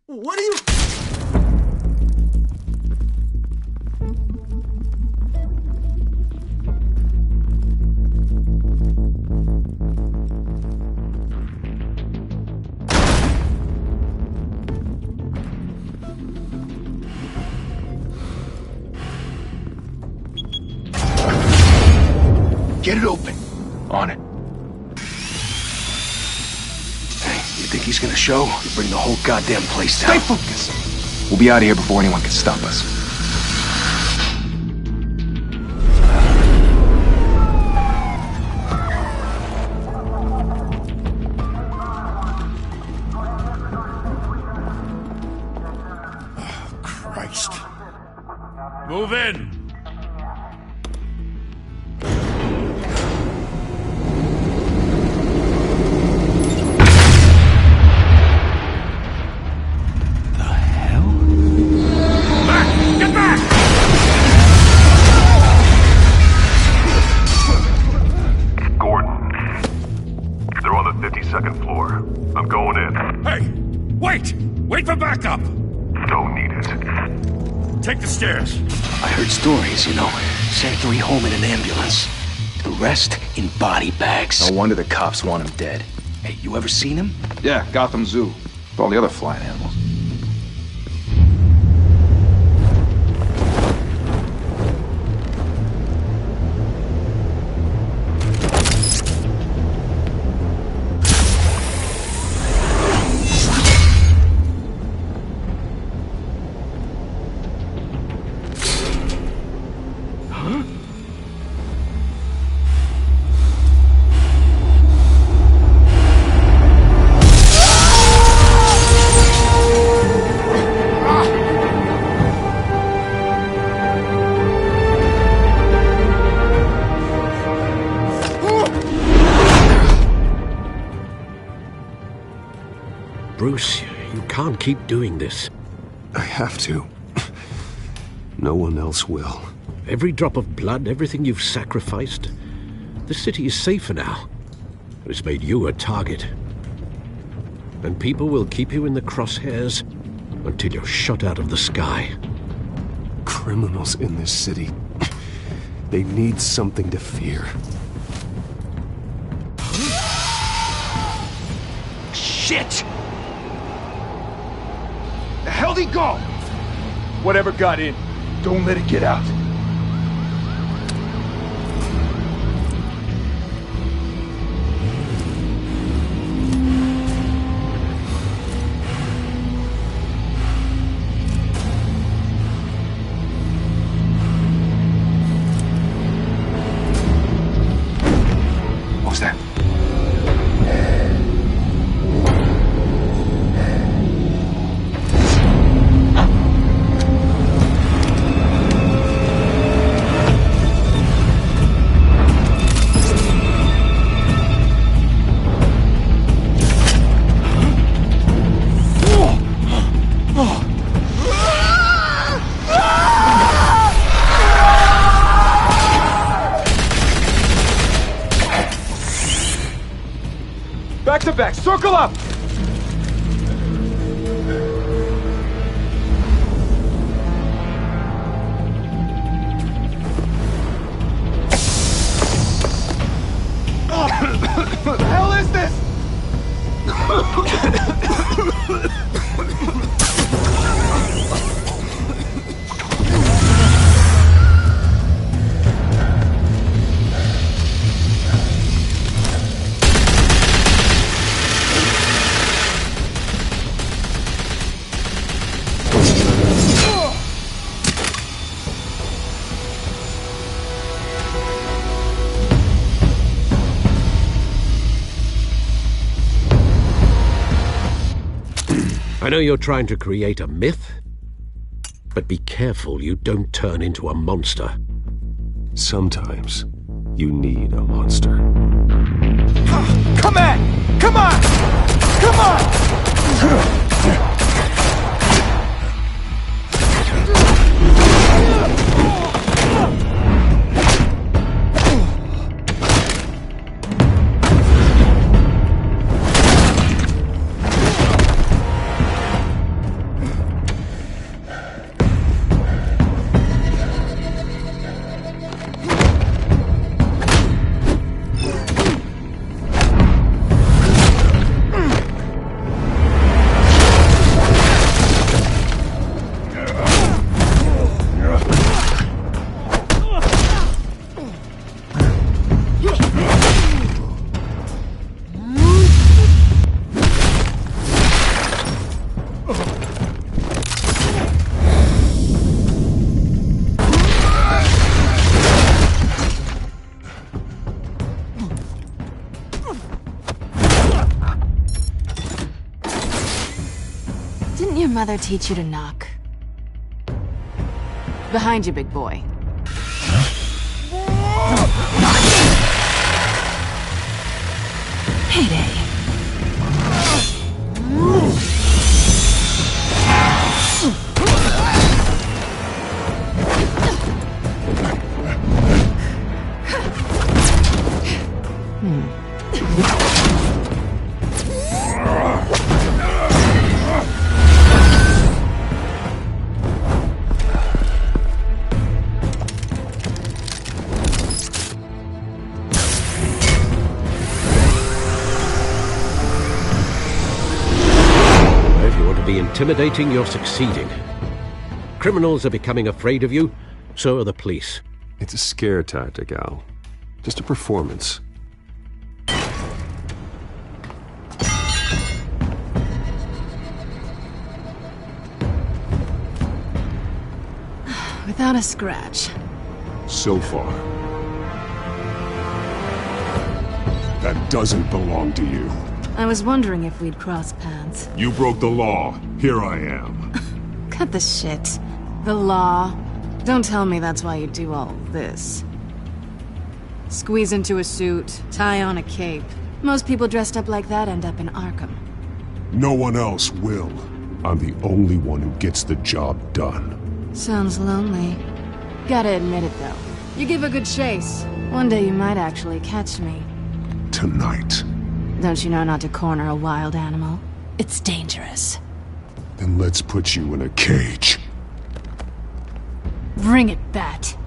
What are you... Get it open. On it. You think he's gonna show? You bring the whole goddamn place down. Stay focused! We'll be out of here before anyone can stop us. Oh, Christ. Move in! Second floor. I'm going in. Hey! Wait! Wait for backup! Don't need it. Take the stairs. I heard stories, you know. Sent 3 home in an ambulance. The rest in body bags. No wonder the cops want him dead. Hey, you ever seen him? Yeah, Gotham Zoo. With all the other flying animals. Bruce, you can't keep doing this. I have to. No one else will. Every drop of blood, everything you've sacrificed. The city is safer now. It's made you a target. And people will keep you in the crosshairs until you're shot out of the sky. Criminals in this city. They need something to fear. Shit! The hell'd he go? Whatever got in, don't let it get out. What was that? Back to back, circle up! What the hell is this? I know you're trying to create a myth, but be careful you don't turn into a monster. Sometimes you need a monster. Come on! Come on! Come on! Didn't your mother teach you to knock? Behind you, big boy. Heyday. Intimidating, you're succeeding. Criminals are becoming afraid of you, so are the police. It's a scare tactic, Al. Just a performance. Without a scratch. So far. That doesn't belong to you. I was wondering if we'd cross paths. You broke the law. Here I am. Cut the shit. The law. Don't tell me that's why you do all this. Squeeze into a suit, tie on a cape. Most people dressed up like that end up in Arkham. No one else will. I'm the only one who gets the job done. Sounds lonely. Gotta admit it, though. You give a good chase. One day you might actually catch me. Tonight. Don't you know not to corner a wild animal? It's dangerous. Then let's put you in a cage. Bring it, Bat.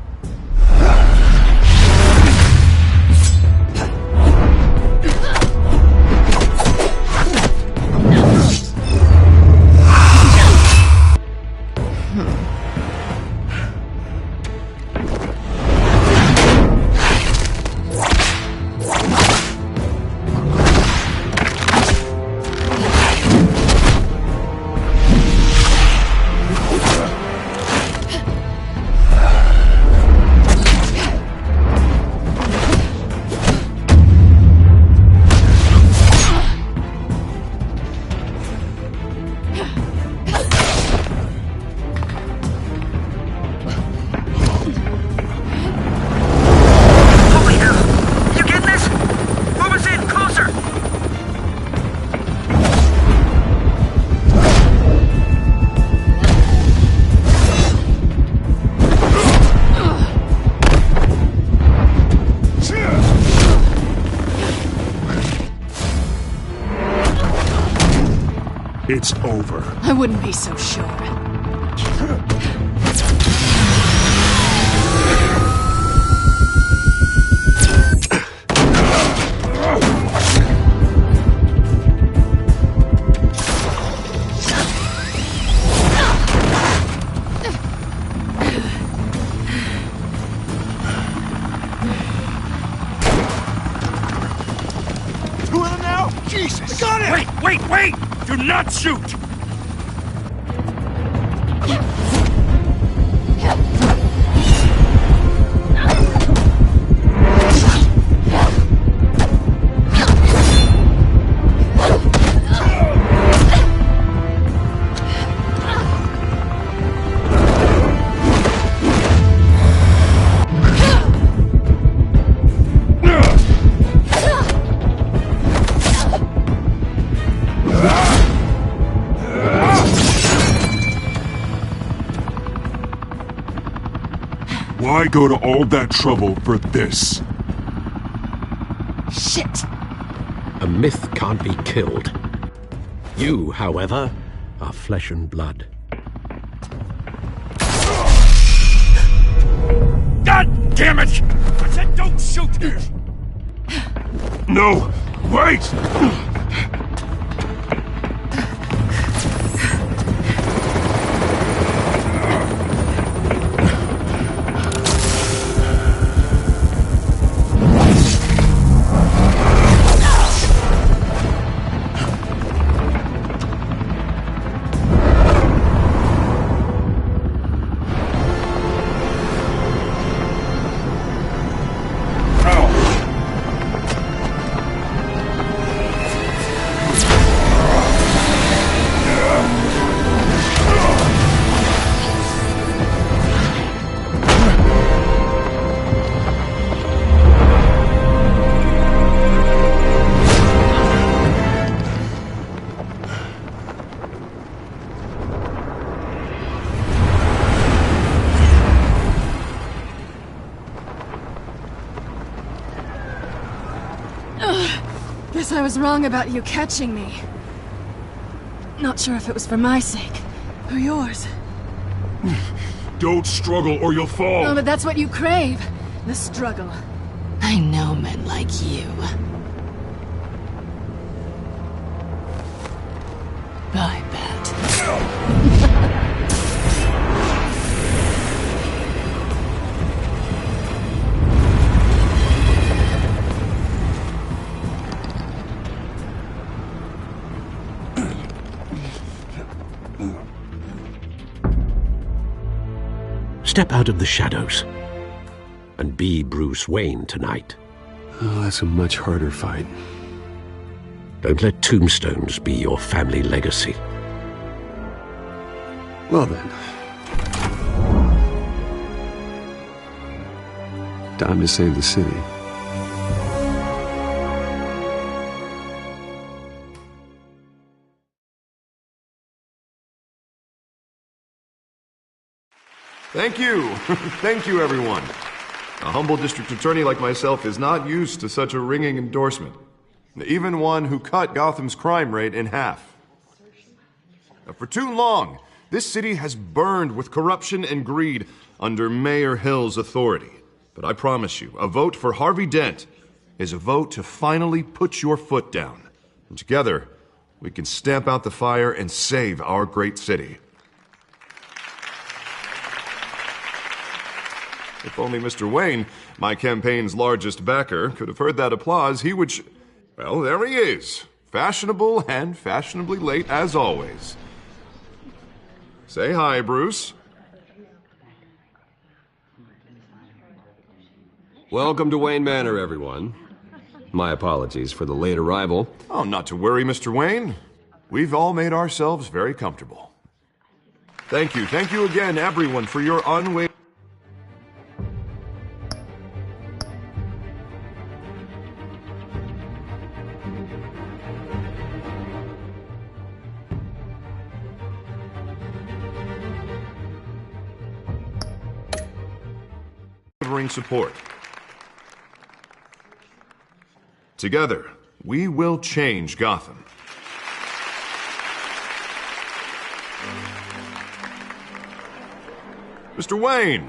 It's over. I wouldn't be so sure. Two of them now? Jesus! Got it! Wait! Do not shoot! Why go to all that trouble for this? Shit! A myth can't be killed. You, however, are flesh and blood. God damn it! I said don't shoot! No! Wait! Guess I was wrong about you catching me. Not sure if it was for my sake, or yours. Don't struggle or you'll fall! Oh, but that's what you crave. The struggle. I know men like you. I bet. Step out of the shadows and be Bruce Wayne tonight. Oh, that's a much harder fight. Don't let tombstones be your family legacy. Well then. Time to save the city. Thank you. Thank you, everyone. A humble district attorney like myself is not used to such a ringing endorsement. Even one who cut Gotham's crime rate in half. For too long, this city has burned with corruption and greed under Mayor Hill's authority. But I promise you, a vote for Harvey Dent is a vote to finally put your foot down. And together, we can stamp out the fire and save our great city. If only Mr. Wayne, my campaign's largest backer, could have heard that applause, he would well, there he is. Fashionable and fashionably late as always. Say hi, Bruce. Welcome to Wayne Manor, everyone. My apologies for the late arrival. Oh, not to worry, Mr. Wayne. We've all made ourselves very comfortable. Thank you again, everyone, for your unwavering... support. Together, we will change Gotham. Mr. Wayne,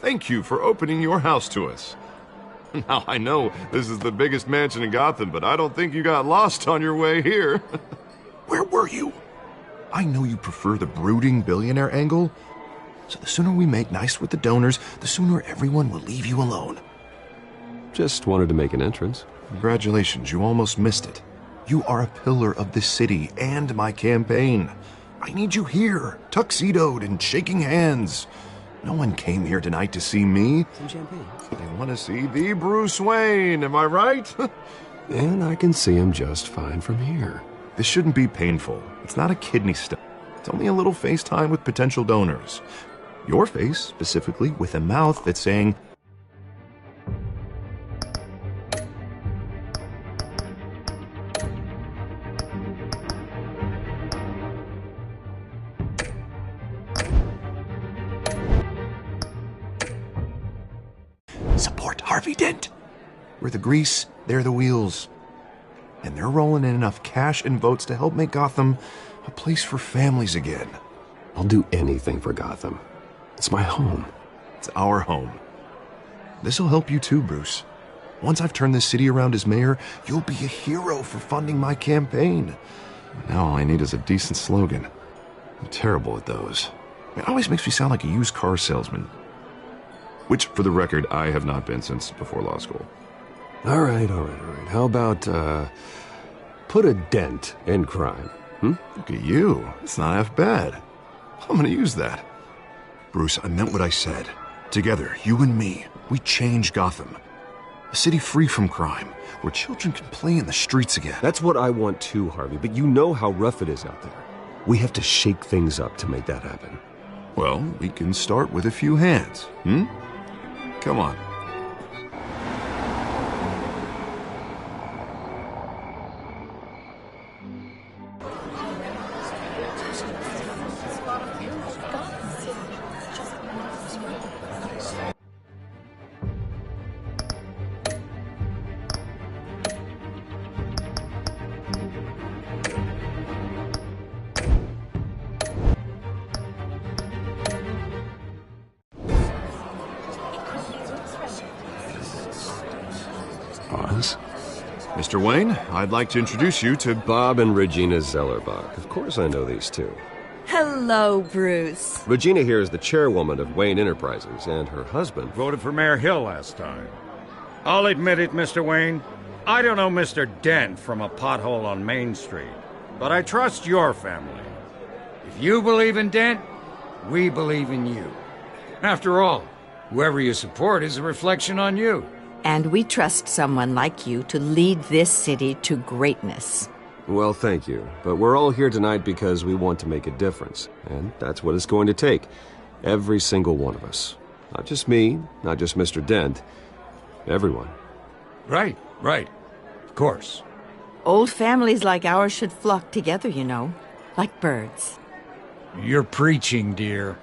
thank you for opening your house to us. Now, I know this is the biggest mansion in Gotham, but I don't think you got lost on your way here. Where were you? I know you prefer the brooding billionaire angle, so the sooner we make nice with the donors, the sooner everyone will leave you alone. Just wanted to make an entrance. Congratulations, you almost missed it. You are a pillar of this city and my campaign. I need you here, tuxedoed and shaking hands. No one came here tonight to see me. Some champagne. They want to see the Bruce Wayne, am I right? And I can see him just fine from here. This shouldn't be painful. It's not a kidney stone. It's only a little FaceTime with potential donors. Your face, specifically, with a mouth that's saying, Harvey Dent. We're the grease, they're the wheels. And they're rolling in enough cash and votes to help make Gotham a place for families again. I'll do anything for Gotham. It's my home. It's our home. This'll help you too, Bruce. Once I've turned this city around as mayor, you'll be a hero for funding my campaign. Now all I need is a decent slogan. I'm terrible at those. It always makes me sound like a used car salesman. Which, for the record, I have not been since before law school. All right. How about, put a dent in crime? Look at you. It's not half bad. I'm gonna use that. Bruce, I meant what I said. Together, you and me, we change Gotham. A city free from crime, where children can play in the streets again. That's what I want too, Harvey, but you know how rough it is out there. We have to shake things up to make that happen. Well, we can start with a few hands, Come on. Mr. Wayne, I'd like to introduce you to Bob and Regina Zellerbach. Of course I know these two. Hello, Bruce. Regina here is the chairwoman of Wayne Enterprises, and her husband... Voted for Mayor Hill last time. I'll admit it, Mr. Wayne. I don't know Mr. Dent from a pothole on Main Street, but I trust your family. If you believe in Dent, we believe in you. After all, whoever you support is a reflection on you. And we trust someone like you to lead this city to greatness. Well, thank you. But we're all here tonight because we want to make a difference. And that's what it's going to take. Every single one of us. Not just me, not just Mr. Dent. Everyone. Right. Of course. Old families like ours should flock together, you know. Like birds. You're preaching, dear.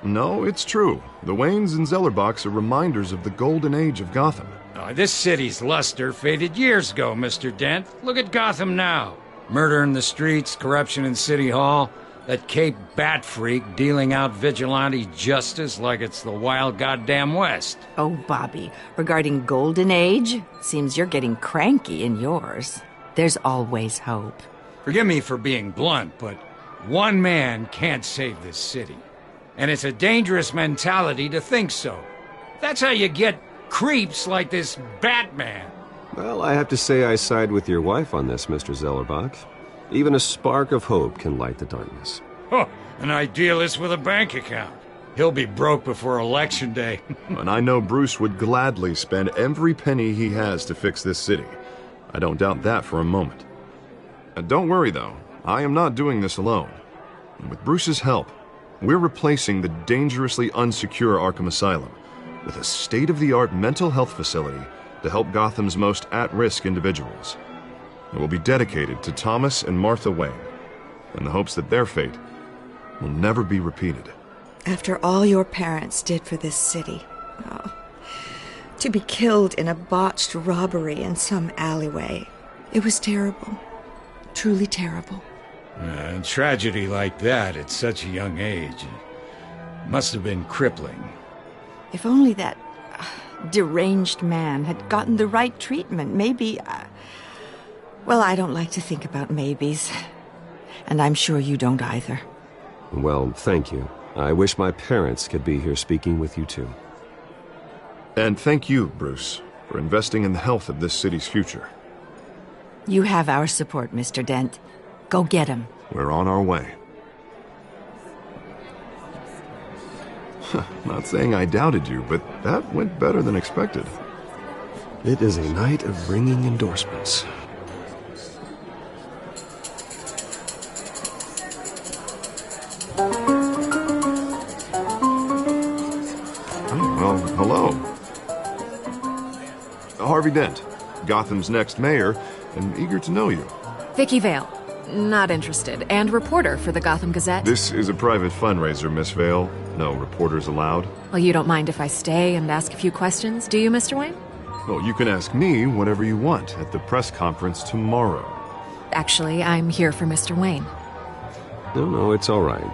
No, it's true. The Waynes and Zellerbachs are reminders of the golden age of Gotham. This city's luster faded years ago, Mr. Dent. Look at Gotham now. Murder in the streets, corruption in City Hall, that Cape Bat freak dealing out vigilante justice like it's the wild goddamn West. Oh, Bobby, regarding Golden Age, seems you're getting cranky in yours. There's always hope. Forgive me for being blunt, but one man can't save this city. And it's a dangerous mentality to think so. That's how you get creeps like this Batman. Well, I have to say I side with your wife on this, Mr. Zellerbach. Even a spark of hope can light the darkness. Oh, an idealist with a bank account. He'll be broke before Election Day. And I know Bruce would gladly spend every penny he has to fix this city. I don't doubt that for a moment. Don't worry, though. I am not doing this alone. And with Bruce's help, we're replacing the dangerously unsecure Arkham Asylum with a state-of-the-art mental health facility to help Gotham's most at-risk individuals. It will be dedicated to Thomas and Martha Wayne, in the hopes that their fate will never be repeated. After all your parents did for this city, to be killed in a botched robbery in some alleyway, it was terrible. Truly terrible. A tragedy like that at such a young age must have been crippling. If only that deranged man had gotten the right treatment, maybe... well, I don't like to think about maybes. And I'm sure you don't either. Well, thank you. I wish my parents could be here speaking with you too. And thank you, Bruce, for investing in the health of this city's future. You have our support, Mr. Dent. Go get him. We're on our way. Not saying I doubted you, but that went better than expected. It is a night of ringing endorsements. Well, hello. Harvey Dent, Gotham's next mayor, and eager to know you. Vicky Vale. Not interested. And reporter for the Gotham Gazette. This is a private fundraiser, Miss Vale. No reporters allowed. Well, you don't mind if I stay and ask a few questions, do you, Mr. Wayne? Well, you can ask me whatever you want at the press conference tomorrow. Actually, I'm here for Mr. Wayne. No, it's all right.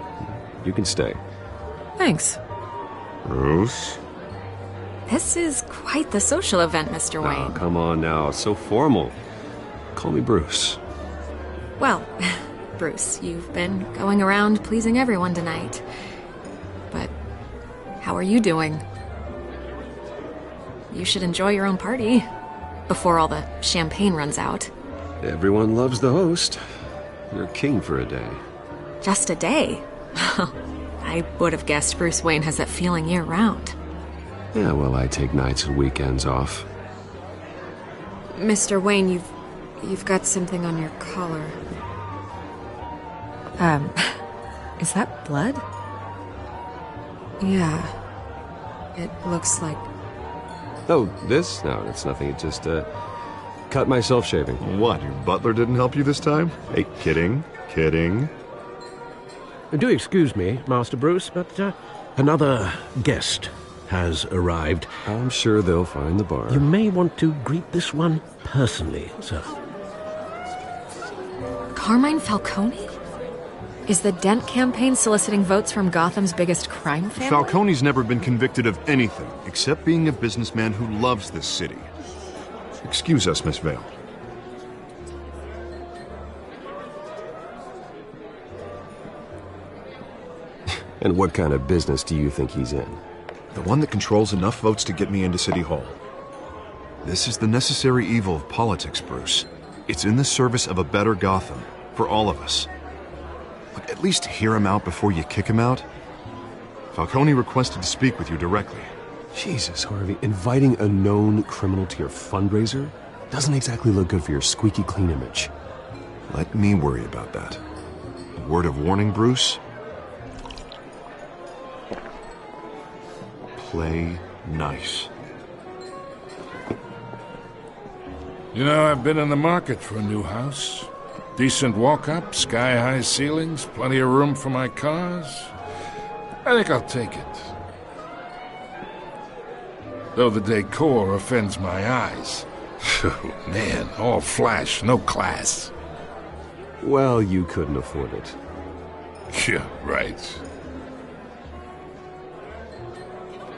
You can stay. Thanks. Bruce? This is quite the social event, Mr. Oh, Wayne. come on now. It's so formal. Call me Bruce. Well, Bruce, you've been going around pleasing everyone tonight. But how are you doing? You should enjoy your own party before all the champagne runs out. Everyone loves the host. You're king for a day. Just a day? I would have guessed Bruce Wayne has that feeling year-round. Yeah, well, I take nights and weekends off. Mr. Wayne, you've got something on your collar. Is that blood? Yeah. It looks like... Oh, this? No, it's nothing. It just, cut myself shaving. What, your butler didn't help you this time? Hey, kidding. Do excuse me, Master Bruce, but another guest has arrived. I'm sure they'll find the bar. You may want to greet this one personally, sir. Carmine Falcone? Is the Dent campaign soliciting votes from Gotham's biggest crime family? Falcone's never been convicted of anything except being a businessman who loves this city. Excuse us, Miss Vale. And what kind of business do you think he's in? The one that controls enough votes to get me into City Hall. This is the necessary evil of politics, Bruce. It's in the service of a better Gotham, for all of us. Look, at least hear him out before you kick him out. Falcone requested to speak with you directly. Jesus, Harvey, inviting a known criminal to your fundraiser doesn't exactly look good for your squeaky clean image. Let me worry about that. A word of warning, Bruce. Play nice. You know, I've been in the market for a new house. Decent walk-up, sky-high ceilings, plenty of room for my cars. I think I'll take it. Though the decor offends my eyes. Oh, man, all flash, no class. Well, you couldn't afford it. Yeah, right.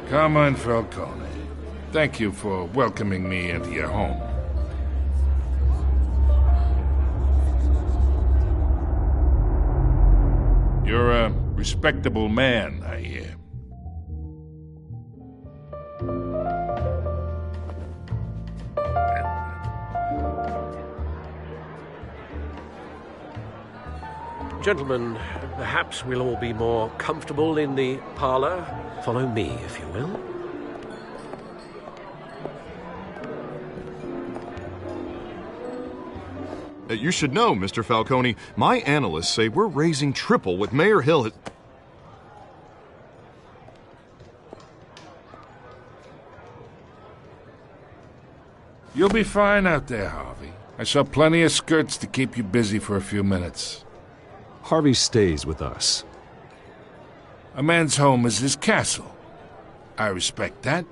Carmine Falcone, thank you for welcoming me into your home. You're a respectable man, I hear. Gentlemen, perhaps we'll all be more comfortable in the parlor. Follow me, if you will. You should know, Mr. Falcone, my analysts say we're raising triple what Mayor Hill has... You'll be fine out there, Harvey. I saw plenty of skirts to keep you busy for a few minutes. Harvey stays with us. A man's home is his castle. I respect that.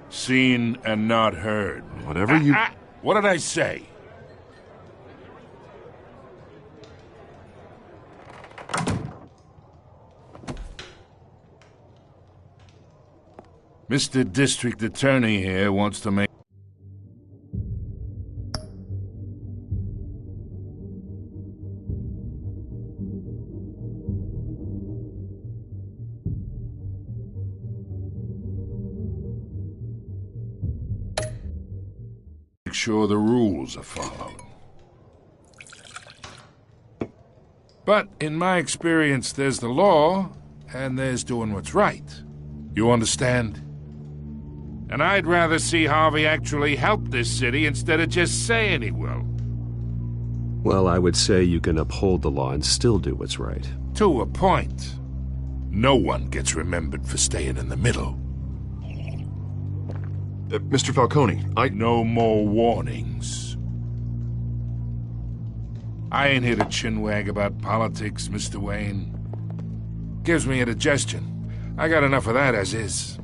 Seen and not heard. Whatever you... What did I say? Mr. District Attorney here wants to make... Make sure the rules are followed. But in my experience, there's the law, and there's doing what's right. You understand? And I'd rather see Harvey actually help this city instead of just saying he will. Well, I would say you can uphold the law and still do what's right. To a point. No one gets remembered for staying in the middle. Mr. Falcone, No more warnings. I ain't here to chinwag about politics, Mr. Wayne. Gives me indigestion. I got enough of that as is.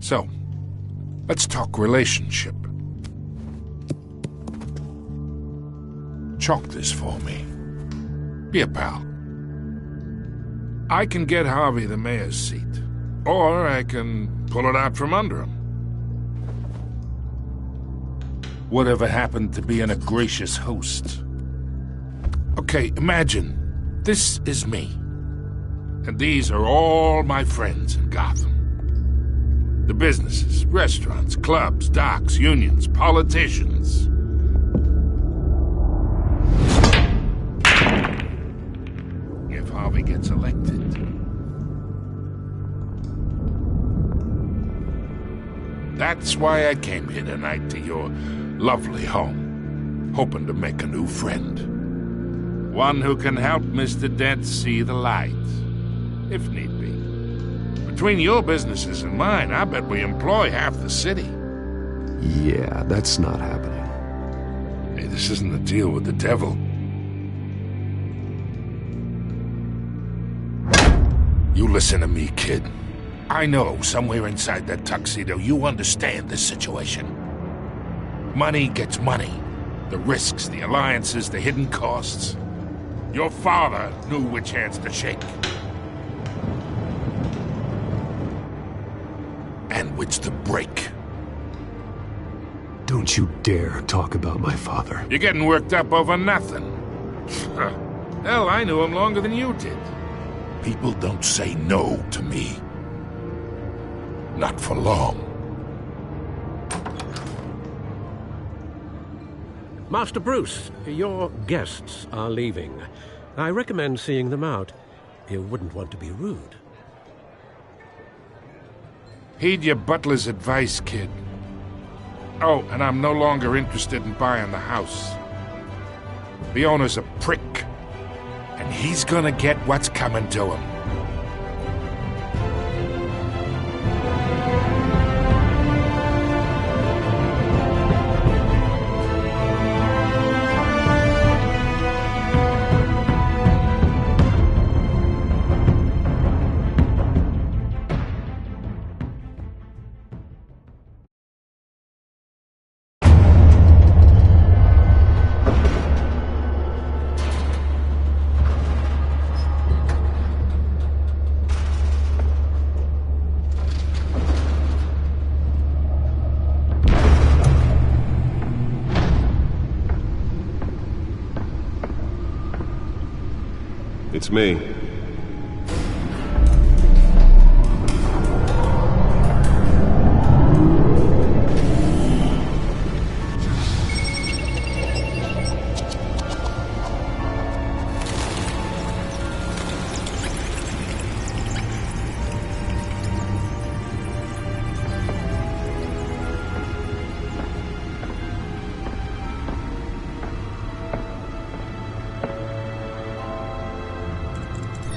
So, Let's talk relationship. Chalk this for me. Be a pal. I can get Harvey the mayor's seat, or I can pull it out from under him. Whatever happened to being a gracious host? Okay, imagine this is me, and these are all my friends in Gotham. The businesses, restaurants, clubs, docks, unions, politicians. If Harvey gets elected, that's why I came here tonight to your lovely home, hoping to make a new friend. One who can help Mr. Dent see the light, if need be. Between your businesses and mine, I bet we employ half the city. Yeah, that's not happening. Hey, this isn't a deal with the devil. You listen to me, kid. I know somewhere inside that tuxedo you understand this situation. Money gets money. The risks, the alliances, the hidden costs. Your father knew which hands to shake. And which to break. Don't you dare talk about my father. You're getting worked up over nothing. Hell, I knew him longer than you did. People don't say no to me. Not for long. Master Bruce, your guests are leaving. I recommend seeing them out. You wouldn't want to be rude. Heed your butler's advice, kid. Oh, and I'm no longer interested in buying the house. The owner's a prick, and he's gonna get what's coming to him. It's me.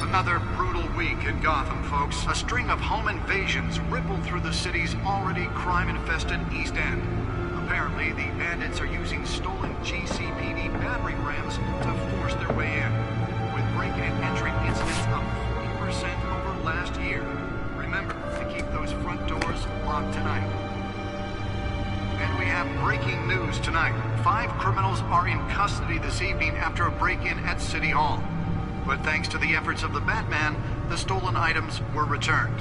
Another brutal week in Gotham, folks. A string of home invasions rippled through the city's already crime-infested East End. Apparently, the bandits are using stolen GCPD battering rams to force their way in, with break-in and entry incidents up 40% over last year. Remember to keep those front doors locked tonight. And we have breaking news tonight. 5 criminals are in custody this evening after a break-in at City Hall. But thanks to the efforts of the Batman, the stolen items were returned.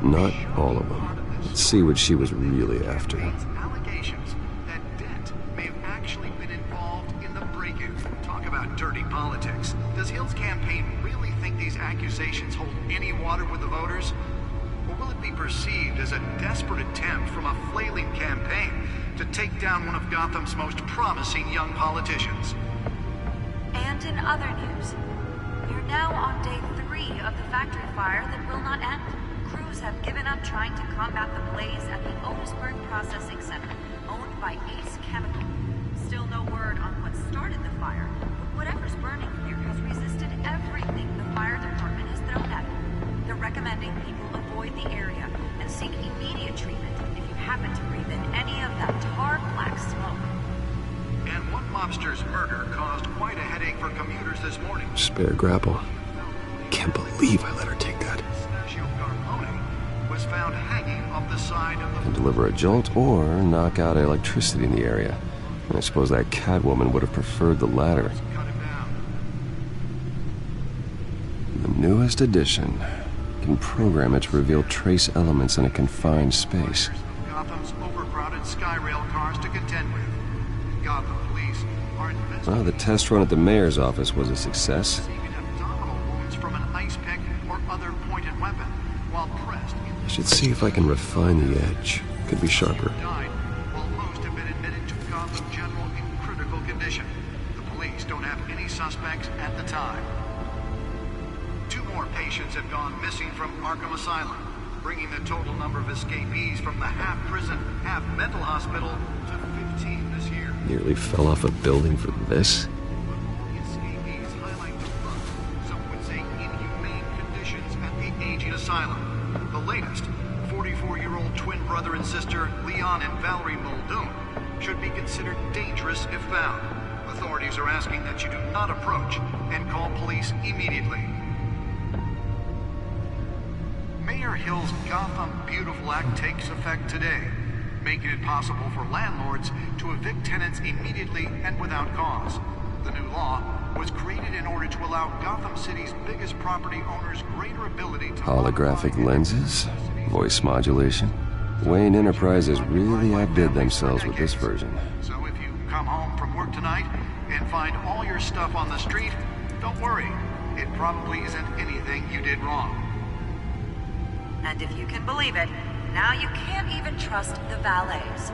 Not all of them. Let's see what she was really after. Allegations that Dent may have actually been involved in the break-in. Talk about dirty politics. Does Hill's campaign really think these accusations hold any water with the voters? Or will it be perceived as a desperate attempt from a flailing campaign to take down one of Gotham's most promising young politicians? And in other news, we are now on day 3 of the factory fire that will not end. Crews have given up trying to combat the blaze at the Otisburg Processing Center, owned by Ace Chemical. Still no word on what started the fire, but whatever's burning here has resisted everything the fire department has thrown at it. They're recommending people avoid the area and seek immediate treatment if you happen to breathe in any of that tar black smoke. And one mobster's murder caused quite a headache for commuters this morning. Spare grapple. Can't believe I let her take that. Ignacio Garpone was found hanging off the the side of the... Can deliver a jolt or knock out electricity in the area. And I suppose that Catwoman would have preferred the latter. The newest addition can program it to reveal trace elements in a confined space. Gotham's overcrowded Skyrail cars to contend with. Gotham police are investigating... Well, the test run at the mayor's office was a success. Abdominal wounds from an ice pick or other pointed weapon while pressed in I should see if I can refine the edge. Could be sharper. while most have been admitted to Gotham General in critical condition. The police don't have any suspects at the time. 2 more patients have gone missing from Arkham Asylum, bringing the total number of escapees from the half-prison, half-mental hospital to 15 this year. Nearly fell off a building for this? The escapees highlight the rough, some would say inhumane conditions at the aging asylum. The latest, 44-year-old twin brother and sister Leon and Valerie Muldoon, should be considered dangerous if found. Authorities are asking that you do not approach and call police immediately. Mayor Hill's Gotham Beautiful Act takes effect today, making it possible for landlords to evict tenants immediately and without cause. The new law was created in order to allow Gotham City's biggest property owners greater ability to... Holographic lenses? Voice modulation? Wayne Enterprises really outdid themselves with this version. So if you come home from work tonight and find all your stuff on the street, don't worry. It probably isn't anything you did wrong. And if you can believe it, now you can't even trust the valets.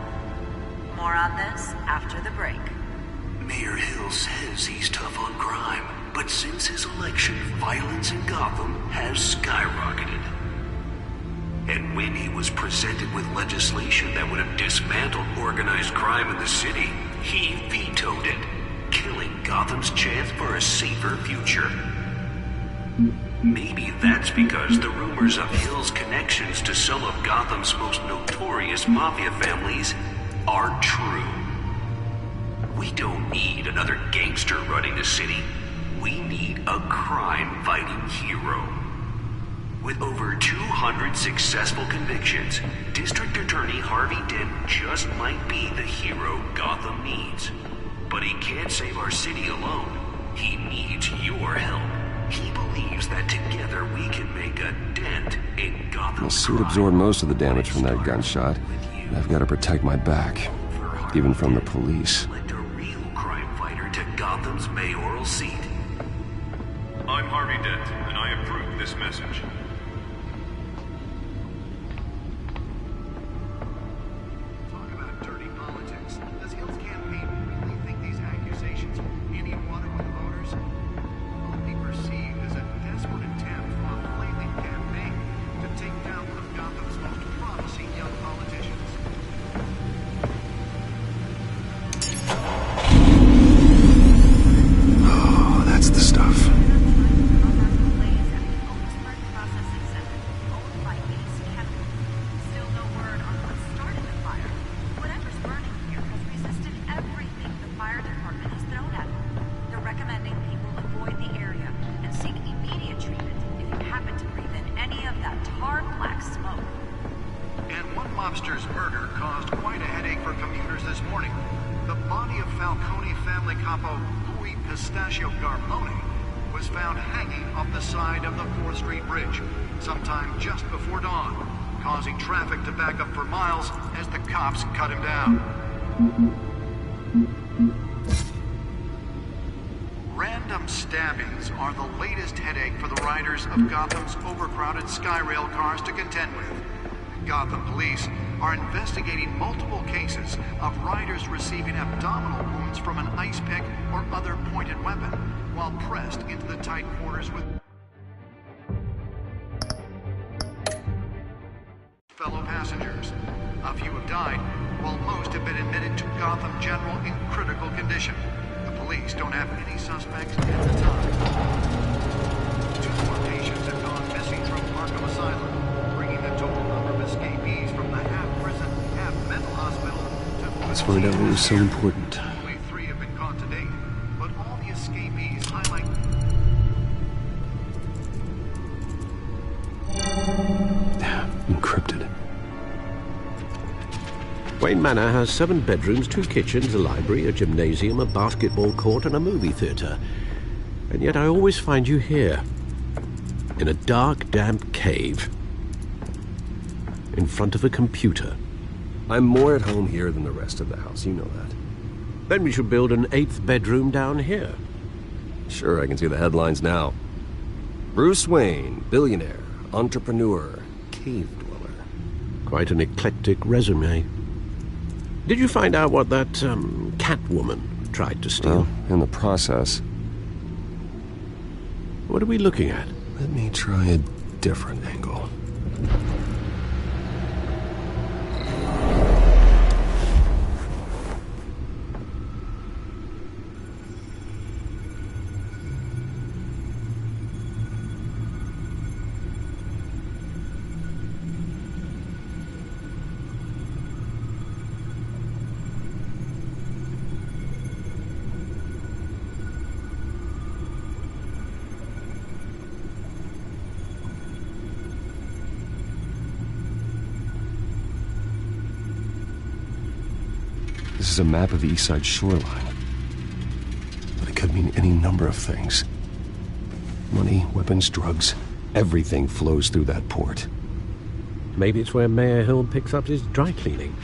More on this after the break. Mayor Hill says he's tough on crime, but since his election, violence in Gotham has skyrocketed. And when he was presented with legislation that would have dismantled organized crime in the city, he vetoed it, killing Gotham's chance for a safer future. Maybe that's because the rumors of Hill's connections to some of Gotham's most notorious mafia families aren't true. We don't need another gangster running the city. We need a crime-fighting hero. With over 200 successful convictions, District Attorney Harvey Dent just might be the hero Gotham needs. But he can't save our city alone. He needs your help. He believes that together we can make a dent in Gotham. The suit absorbed most of the damage from that gunshot, and I've got to protect my back, even from the police. Elect a real crime fighter to Gotham's mayoral seat. I'm Harvey Dent, and I approve this message. Talk about dirty politics. Does Hill's campaign really think these accusations hold any water with voters? Will it be perceived as a desperate attempt from a flailing campaign to take down one of Gotham's most promising young politicians? Oh, that's the stuff. Mobster's murder caused quite a headache for commuters this morning. The body of Falcone family capo Louis Pistachio Garmone was found hanging off the side of the 4th Street Bridge sometime just before dawn, causing traffic to back up for miles as the cops cut him down. Random stabbings are the latest headache for the riders of Gotham's overcrowded Skyrail cars to contend with. Gotham police are investigating multiple cases of riders receiving abdominal wounds from an ice pick or other pointed weapon while pressed into the tight quarters with fellow passengers. A few have died, while most have been admitted to Gotham General in critical condition. The police don't have any suspects at the time. 2 more patients have gone missing from Arkham Asylum, bringing the total number of escapees from the half-prison, half-mental hospital to... Let's find out what was so important. Only 3 have been caught to date, but all the escapees highlight... Encrypted. Wayne Manor has 7 bedrooms, 2 kitchens, a library, a gymnasium, a basketball court, and a movie theatre. And yet I always find you here, in a dark, damp cave, in front of a computer. I'm more at home here than the rest of the house, you know that. Then we should build an 8th bedroom down here. Sure, I can see the headlines now. Bruce Wayne, billionaire, entrepreneur, cave dweller. Quite an eclectic resume. Did you find out what that, Catwoman tried to steal? Well, in the process. What are we looking at? Let me try a different angle. This is a map of the East Side shoreline. But it could mean any number of things. Money, weapons, drugs, everything flows through that port. Maybe it's where Mayor Hill picks up his dry cleaning.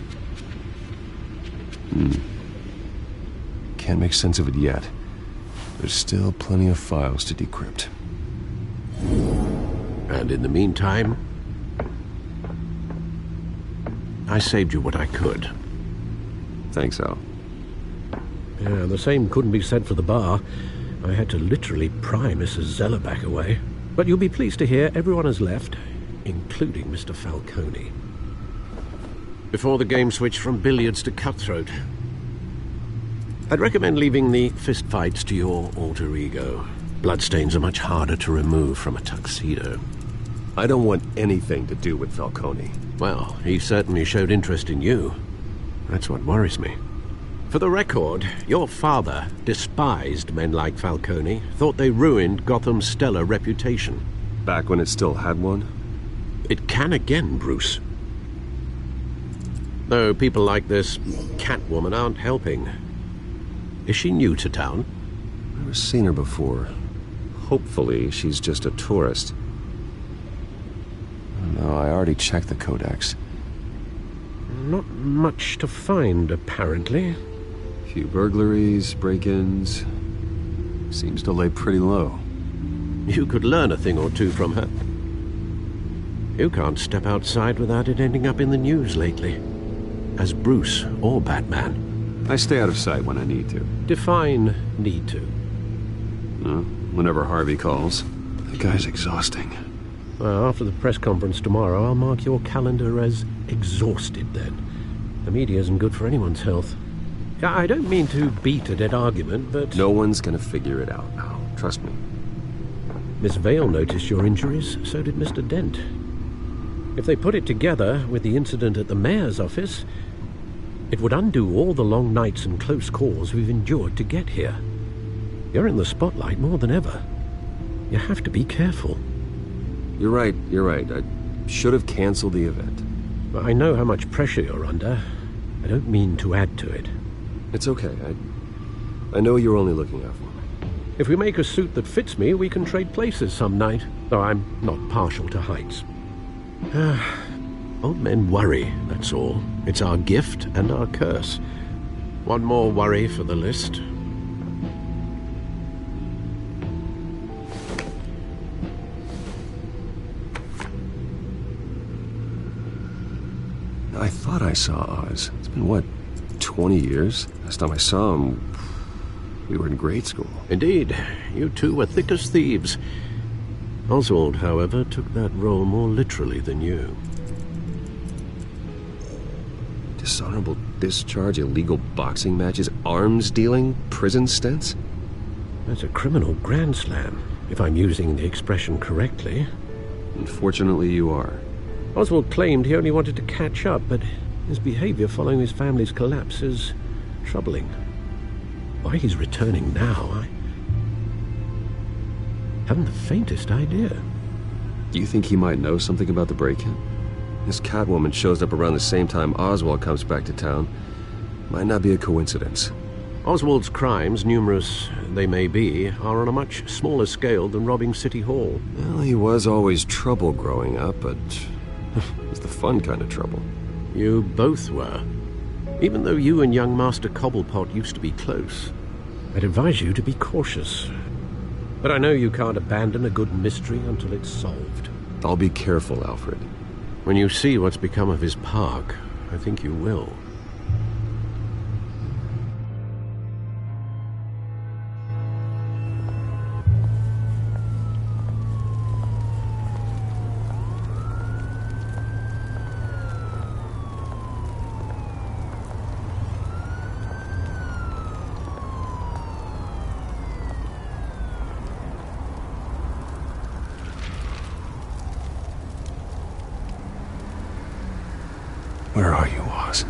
Can't make sense of it yet. There's still plenty of files to decrypt. And in the meantime, I saved you what I could. Thanks, Al. Yeah, the same couldn't be said for the bar. I had to literally pry Mrs. Zellerback away. But you'll be pleased to hear everyone has left, including Mr. Falcone. Before the game switched from billiards to cutthroat. I'd recommend leaving the fistfights to your alter ego. Bloodstains are much harder to remove from a tuxedo. I don't want anything to do with Falcone. Well, he certainly showed interest in you. That's what worries me. For the record, your father despised men like Falcone, thought they ruined Gotham's stellar reputation. Back when it still had one? It can again, Bruce. Though people like this Catwoman aren't helping. Is she new to town? Never seen her before. Hopefully, she's just a tourist. No, I already checked the codex. Not much to find, apparently. Few burglaries, break-ins. Seems to lay pretty low. You could learn a thing or two from her. You can't step outside without it ending up in the news lately. As Bruce or Batman. I stay out of sight when I need to. Define need to. Whenever Harvey calls. The guy's exhausting. Well, after the press conference tomorrow, I'll mark your calendar as exhausted then. The media isn't good for anyone's health. I don't mean to beat a dead argument, but... No one's gonna figure it out now. Trust me. Miss Vale noticed your injuries, so did Mr. Dent. If they put it together with the incident at the mayor's office, it would undo all the long nights and close calls we've endured to get here. You're in the spotlight more than ever. You have to be careful. You're right. I should have canceled the event. I know how much pressure you're under. I don't mean to add to it. It's okay. I know you're only looking out for me. If we make a suit that fits me, we can trade places some night, though I'm not partial to heights. Old men worry, that's all. It's our gift and our curse. One more worry for the list. I thought I saw Oz. It's been, what, 20 years? Last time I saw him, we were in grade school. Indeed. You two were thick as thieves. Oswald, however, took that role more literally than you. Dishonorable discharge, illegal boxing matches, arms dealing, prison stints? That's a criminal grand slam, if I'm using the expression correctly. Unfortunately, you are. Oswald claimed he only wanted to catch up, but his behavior following his family's collapse is troubling. Why he's returning now, I haven't the faintest idea. Do you think he might know something about the break-in? This Catwoman shows up around the same time Oswald comes back to town. Might not be a coincidence. Oswald's crimes, numerous they may be, are on a much smaller scale than robbing City Hall. Well, he was always trouble growing up, but it was the fun kind of trouble. You both were. Even though you and young Master Cobblepot used to be close, I'd advise you to be cautious. But I know you can't abandon a good mystery until it's solved. I'll be careful, Alfred. When you see what's become of his park, I think you will. Where are you, Oz?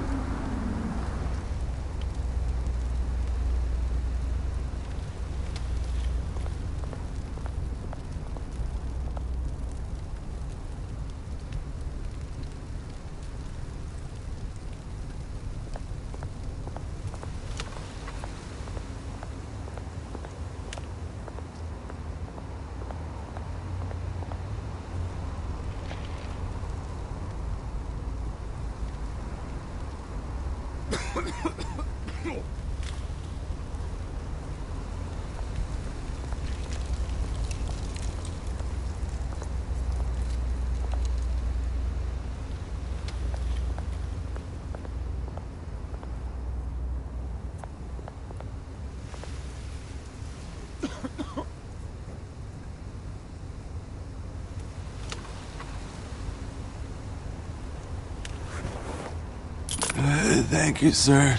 Thank you, sir.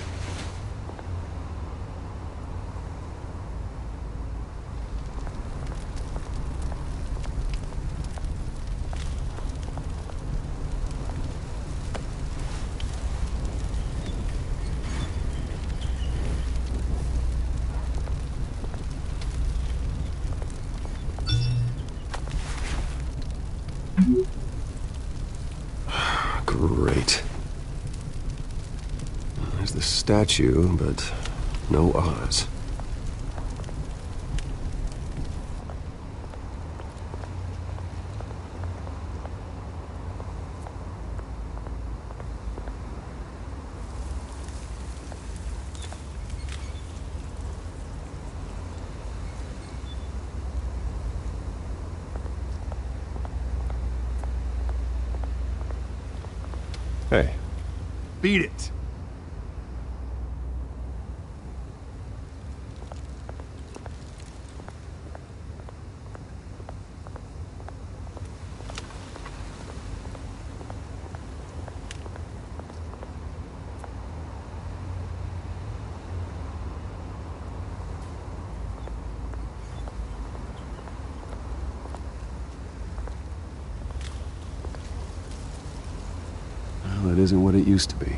Great. There's the statue, but no Oz. Hey. Beat it. Well, it isn't what it used to be.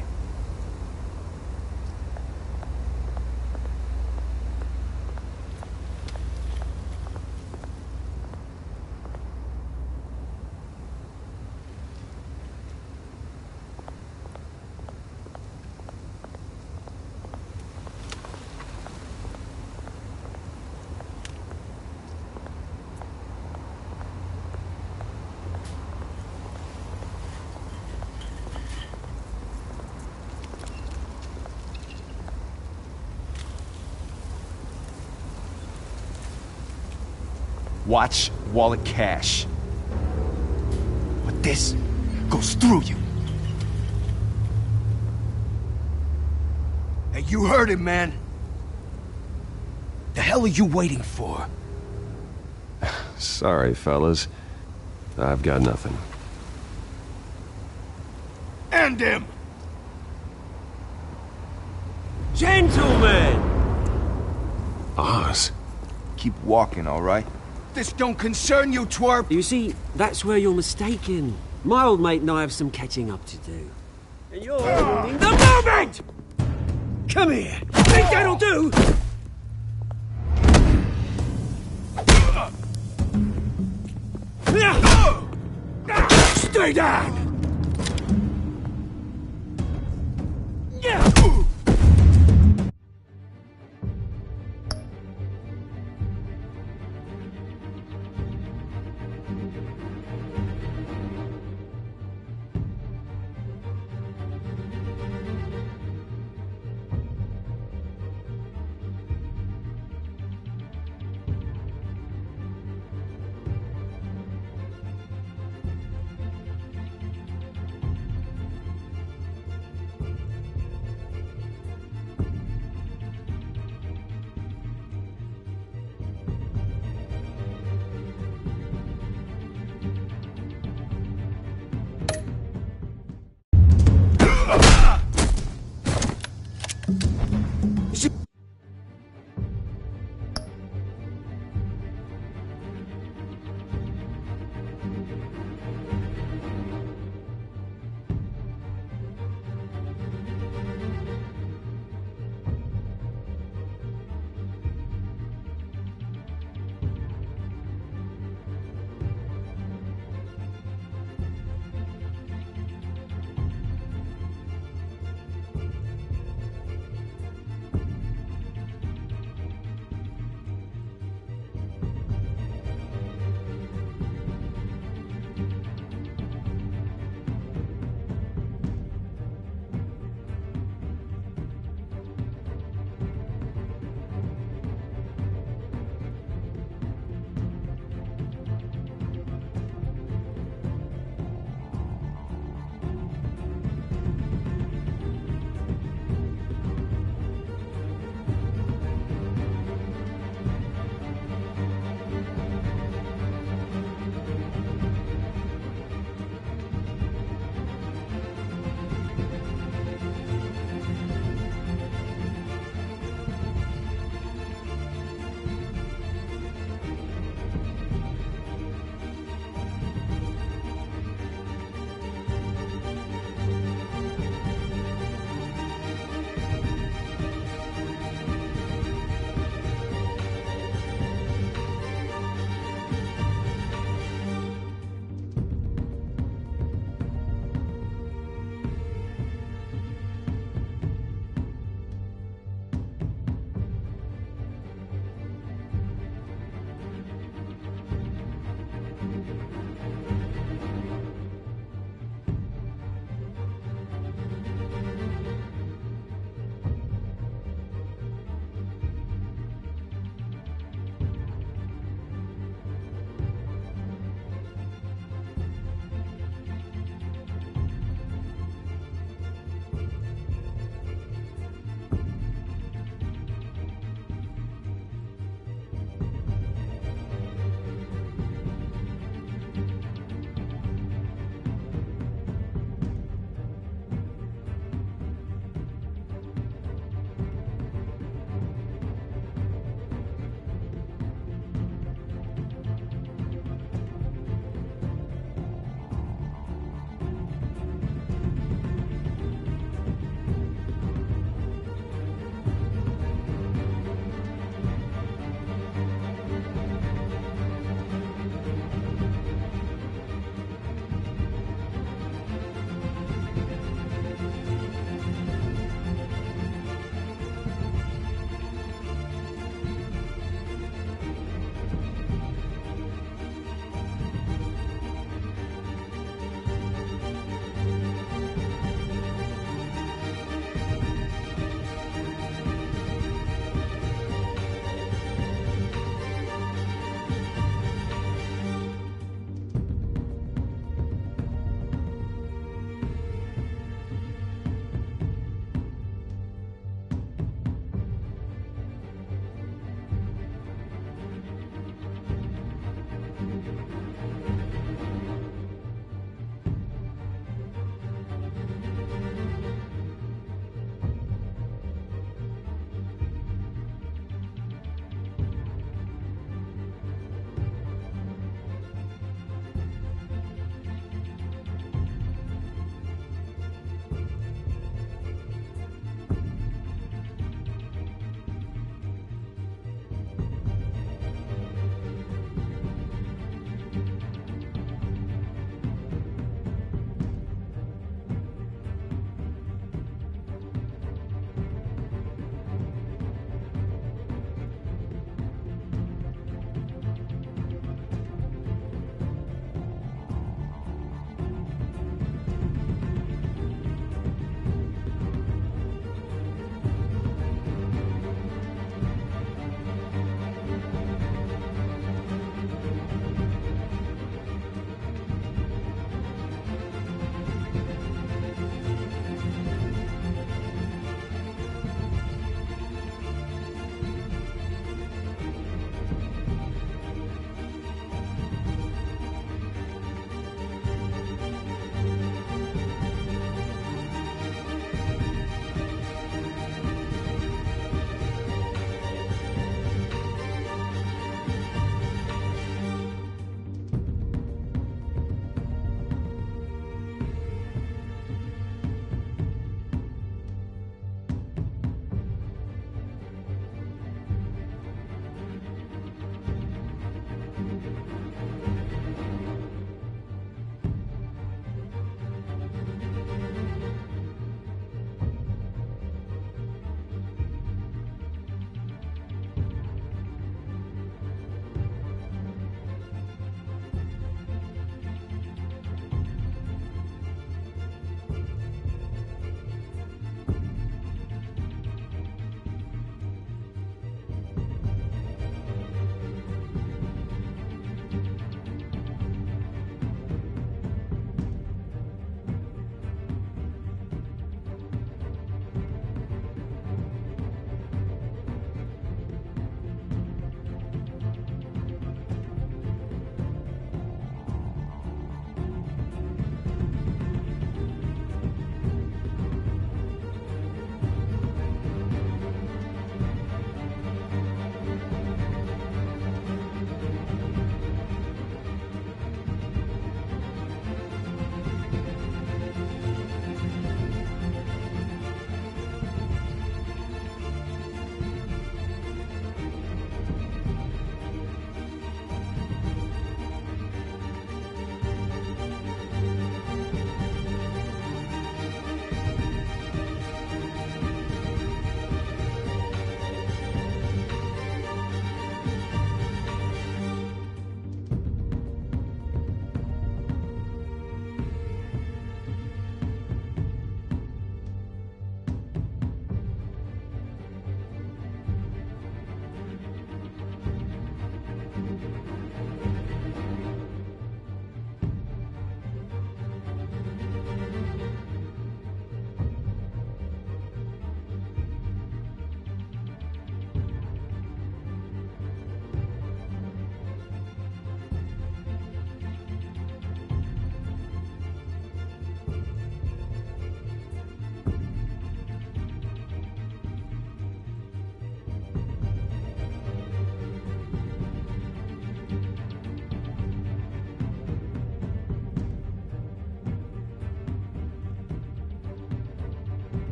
Watch wallet cash. But this goes through you. Hey, you heard him, man. The hell are you waiting for? Sorry, fellas. I've got nothing. End him! Gentlemen! Oz. Keep walking, all right? This don't concern you, twerp! You see, that's where you're mistaken. My old mate and I have some catching up to do. And you're ruining the moment! Come here! Think that'll do? Stay down!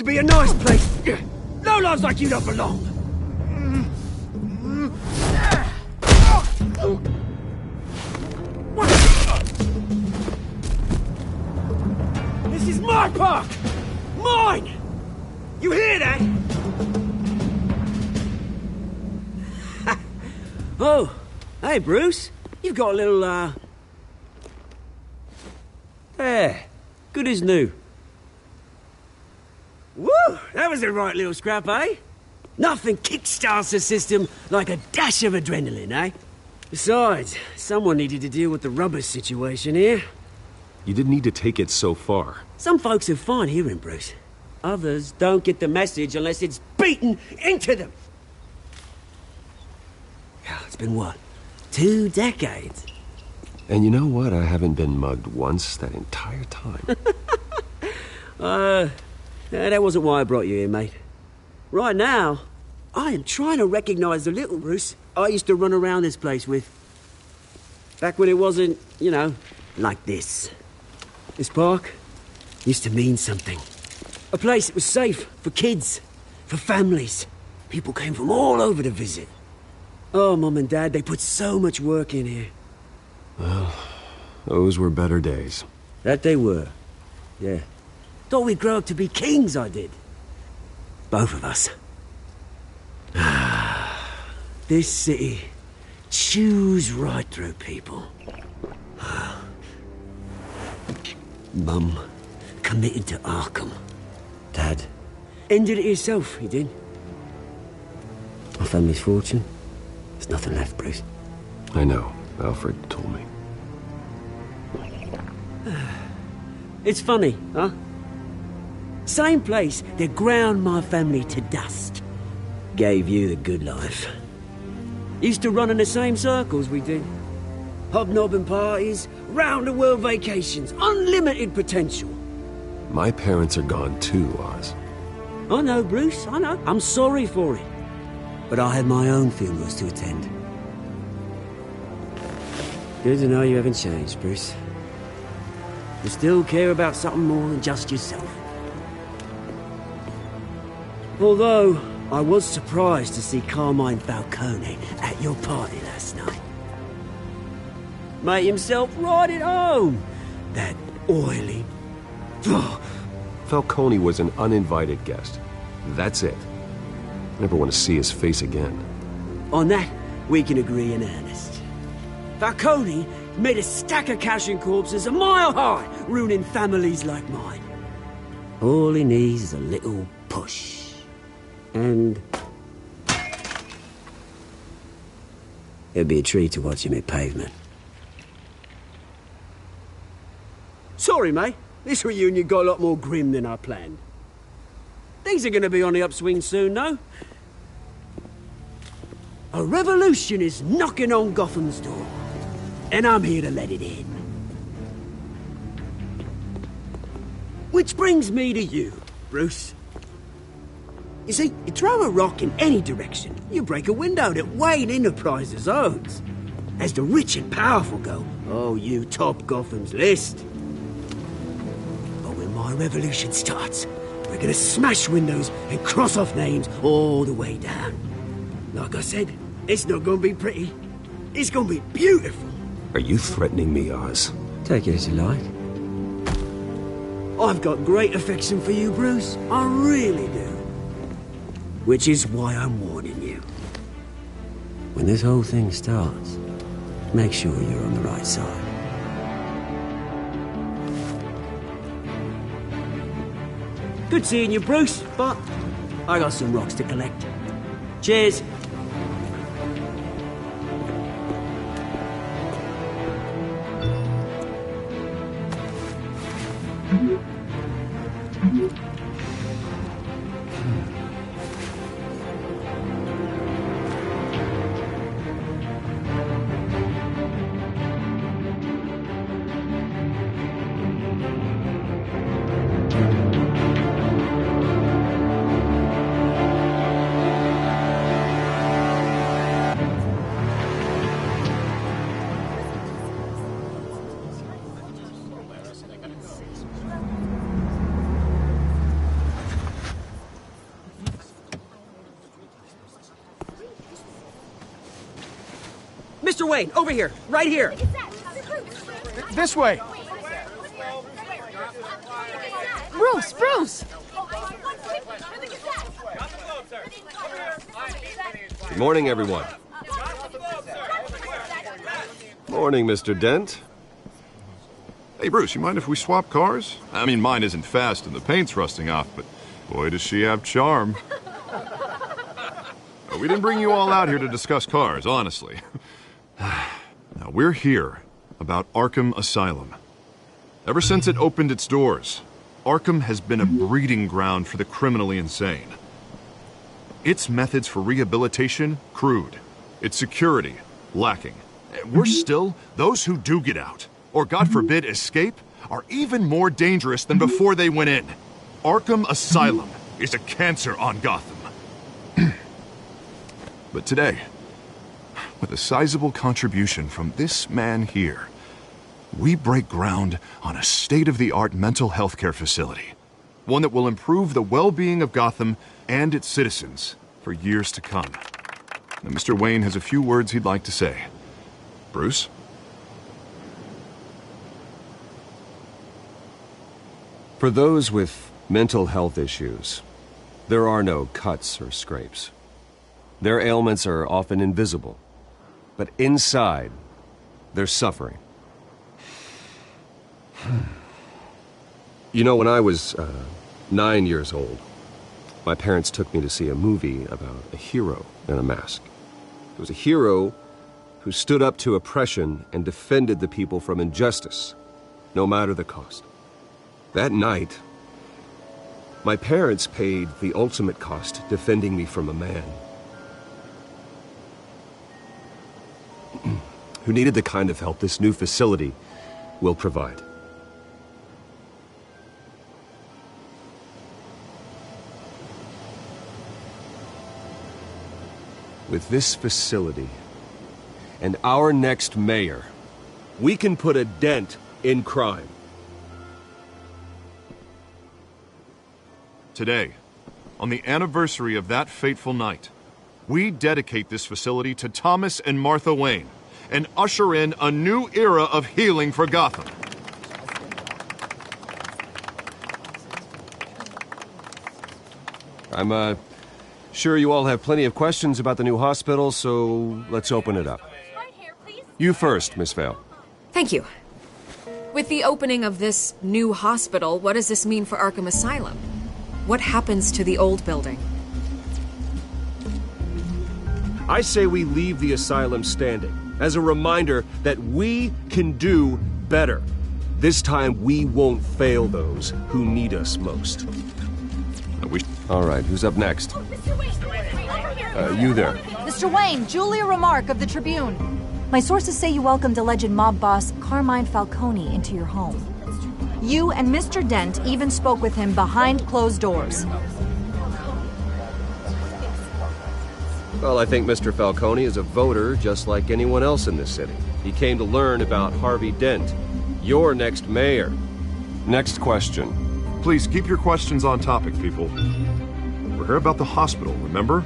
be a nice place. No lives like you don't belong. This is my park! Mine! You hear that? Oh, hey, Bruce. You've got a little, There. Good as new. Woo! That was a right little scrap, eh? Nothing kickstarts the system like a dash of adrenaline, eh? Besides, someone needed to deal with the rubber situation here. You didn't need to take it so far. Some folks are fine hearing, Bruce. Others don't get the message unless it's beaten into them. It's been what? 2 decades? And you know what? I haven't been mugged once that entire time. That wasn't why I brought you here, mate. Right now, I am trying to recognize the little Bruce I used to run around this place with. Back when it wasn't, you know, like this. This park used to mean something. A place that was safe for kids, for families. People came from all over to visit. Oh, Mum and Dad, they put so much work in here. Well, those were better days. That they were. Yeah. Thought we'd grow up to be kings, I did. Both of us. This city chews right through people. Mum committed to Arkham. Dad ended it himself, he did. My family's fortune. There's nothing left, Bruce. I know. Alfred told me. It's funny, huh? Same place that ground my family to dust. Gave you the good life. Used to run in the same circles we did. Hobnobbing parties, round-the-world vacations, unlimited potential. My parents are gone too, Oz. I know, Bruce, I know. I'm sorry for it. But I had my own funerals to attend. Good to know you haven't changed, Bruce. You still care about something more than just yourself. Although, I was surprised to see Carmine Falcone at your party last night. Made himself right at home. That oily... Falcone was an uninvited guest. That's it. Never want to see his face again. On that, we can agree in earnest. Falcone made a stack of cash and corpses a mile high, ruining families like mine. All he needs is a little push. And... it'd be a treat to watch him hit pavement. Sorry, mate. This reunion got a lot more grim than I planned. Things are gonna be on the upswing soon, though. A revolution is knocking on Gotham's door. And I'm here to let it in. Which brings me to you, Bruce. You see, you throw a rock in any direction, you break a window that Wayne Enterprises owns. As the rich and powerful go, oh, you top Gotham's list. But when my revolution starts, we're gonna smash windows and cross off names all the way down. Like I said, it's not gonna be pretty. It's gonna be beautiful. Are you threatening me, Oz? Take it as you like. I've got great affection for you, Bruce. I really do. Which is why I'm warning you. When this whole thing starts, make sure you're on the right side. Good seeing you, Bruce, but I got some rocks to collect. Cheers. Mr. Wayne, over here. Right here. This way. Bruce! Bruce! Good morning, everyone. Morning, Mr. Dent. Hey, Bruce, you mind if we swap cars? I mean, mine isn't fast and the paint's rusting off, but boy, does she have charm. We didn't bring you all out here to discuss cars, honestly. Now, we're here about Arkham Asylum. Ever since it opened its doors, Arkham has been a breeding ground for the criminally insane. Its methods for rehabilitation, crude. Its security, lacking. Worse still, those who do get out, or God forbid escape, are even more dangerous than before they went in. Arkham Asylum is a cancer on Gotham. But today, with a sizable contribution from this man here, we break ground on a state-of-the-art mental health care facility. One that will improve the well-being of Gotham and its citizens for years to come. Now, Mr. Wayne has a few words he'd like to say. Bruce? For those with mental health issues, there are no cuts or scrapes. Their ailments are often invisible, but inside, they're suffering. You know, when I was 9 years old, my parents took me to see a movie about a hero in a mask. It was a hero who stood up to oppression and defended the people from injustice, no matter the cost. That night, my parents paid the ultimate cost defending me from a man who needed the kind of help this new facility will provide. With this facility and our next mayor, we can put a dent in crime. Today, on the anniversary of that fateful night, we dedicate this facility to Thomas and Martha Wayne and usher in a new era of healing for Gotham. I'm sure you all have plenty of questions about the new hospital, so let's open it up. You first, Miss Vale. Thank you. With the opening of this new hospital, what does this mean for Arkham Asylum? What happens to the old building? I say we leave the asylum standing as a reminder that we can do better. This time we won't fail those who need us most. All right, who's up next? You there. Mr. Wayne, Julia Remark of the Tribune. My sources say you welcomed alleged mob boss Carmine Falcone into your home. You and Mr. Dent even spoke with him behind closed doors. Well, I think Mr. Falcone is a voter just like anyone else in this city. He came to learn about Harvey Dent, your next mayor. Next question. Please keep your questions on topic, people. We're here about the hospital, remember?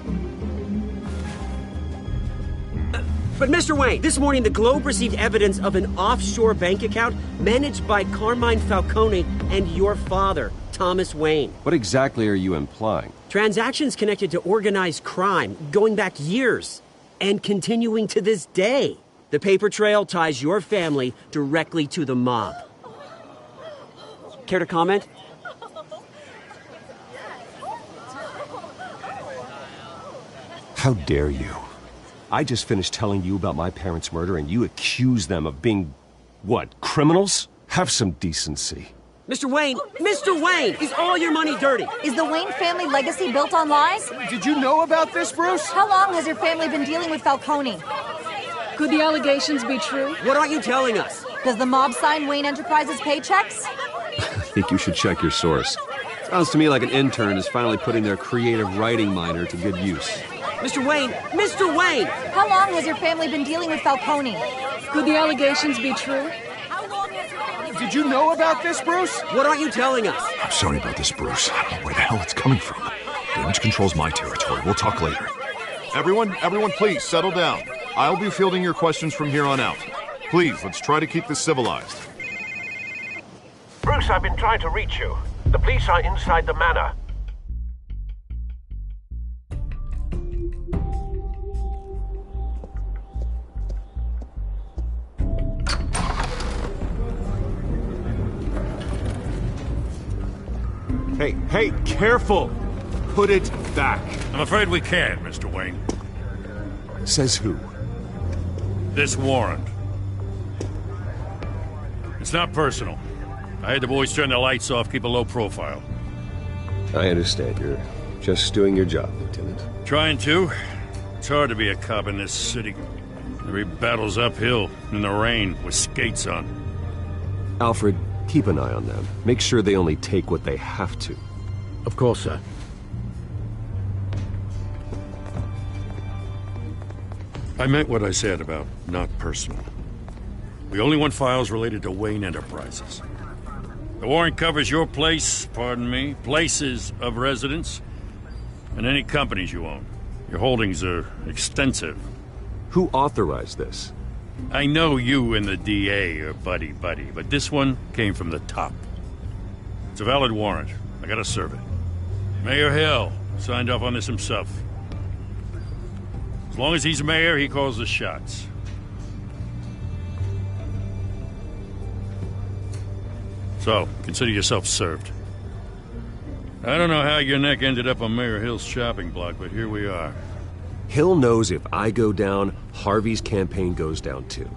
But Mr. Wayne, this morning the Globe received evidence of an offshore bank account managed by Carmine Falcone and your father, Thomas Wayne. What exactly are you implying? Transactions connected to organized crime going back years and continuing to this day. The paper trail ties your family directly to the mob. Care to comment? How dare you? I just finished telling you about my parents' murder and you accuse them of being, what, criminals? Have some decency. Mr. Wayne, is all your money dirty? Is the Wayne family legacy built on lies? Did you know about this, Bruce? How long has your family been dealing with Falcone? Could the allegations be true? What aren't you telling us? Does the mob sign Wayne Enterprises paychecks? I think you should check your source. Sounds to me like an intern is finally putting their creative writing minor to good use. Mr. Wayne! How long has your family been dealing with Falcone? Could the allegations be true? Did you know about this, Bruce? What aren't you telling us? I'm sorry about this, Bruce. I don't know where the hell it's coming from. Damage control's my territory. We'll talk later. Everyone, please settle down. I'll be fielding your questions from here on out. Please, let's try to keep this civilized. Bruce, I've been trying to reach you. The police are inside the manor. Hey, careful! Put it back. I'm afraid we can't, Mr. Wayne. Says who? This warrant. It's not personal. I had the boys turn the lights off, keep a low profile. I understand. You're just doing your job, Lieutenant. Trying to. It's hard to be a cop in this city. Every battle's uphill, in the rain, with skates on. Alfred, keep an eye on them. Make sure they only take what they have to. Of course, sir. I meant what I said about not personal. We only want files related to Wayne Enterprises. The warrant covers your place, pardon me, places of residence, and any companies you own. Your holdings are extensive. Who authorized this? I know you and the DA are buddy-buddy, but this one came from the top. It's a valid warrant. I gotta serve it. Mayor Hill signed off on this himself. As long as he's mayor, he calls the shots. So, consider yourself served. I don't know how your neck ended up on Mayor Hill's shopping block, but here we are. Hill knows if I go down, Harvey's campaign goes down too.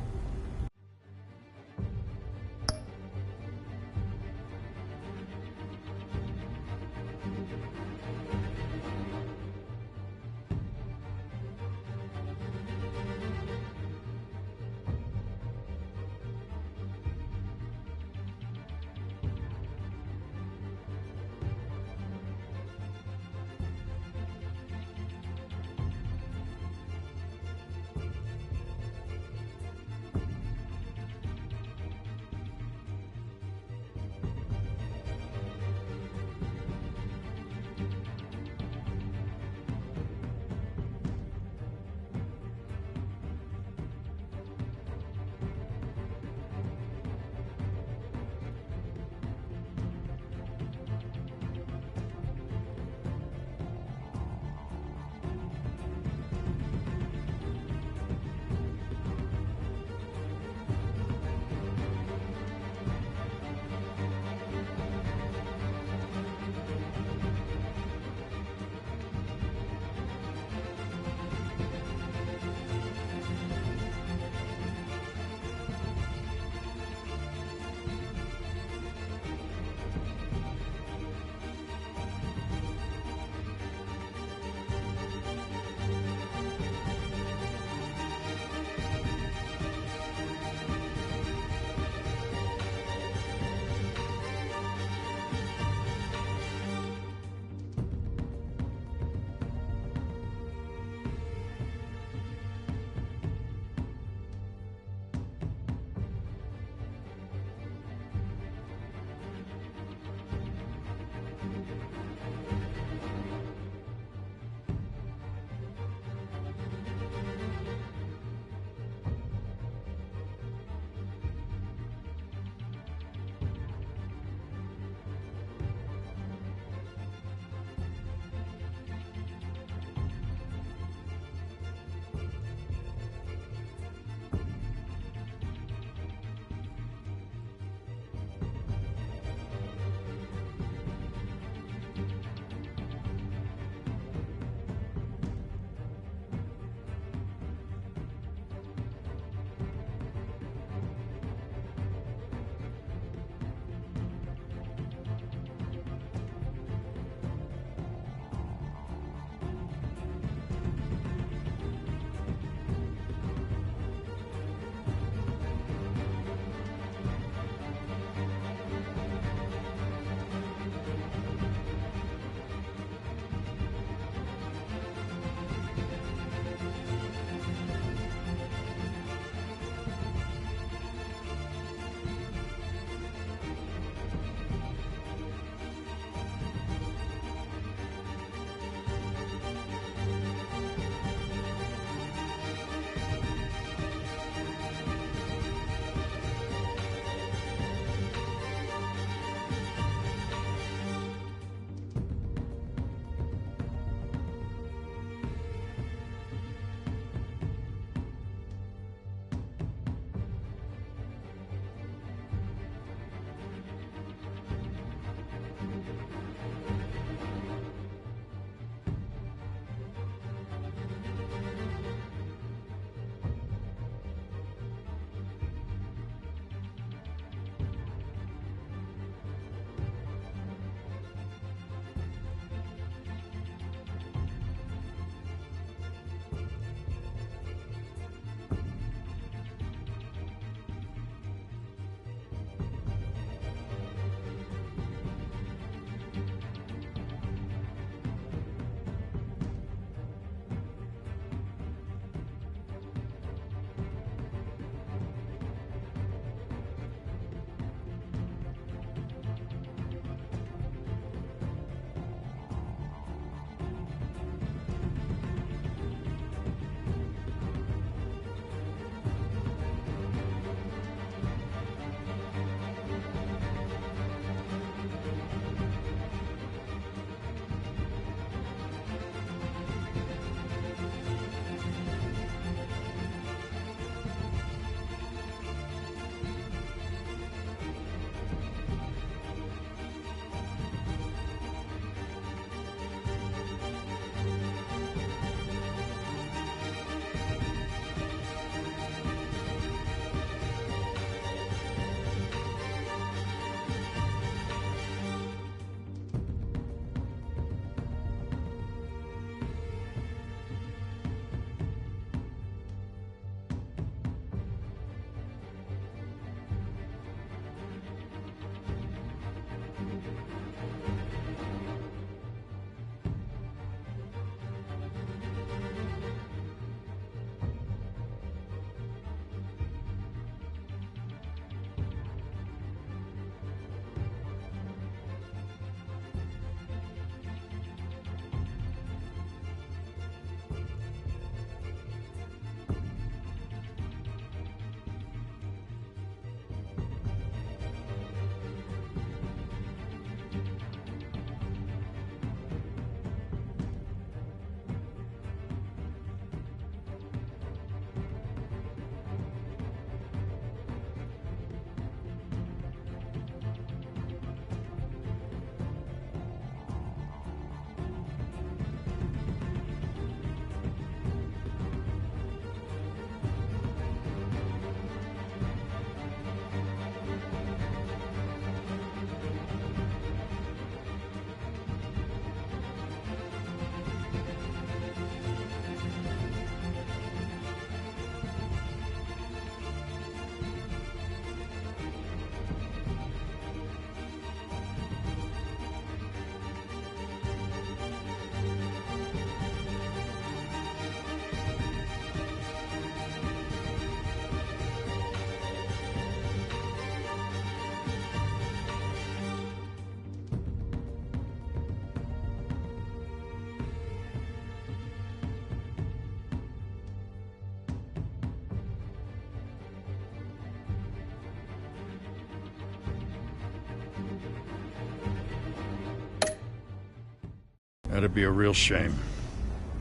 That'd be a real shame.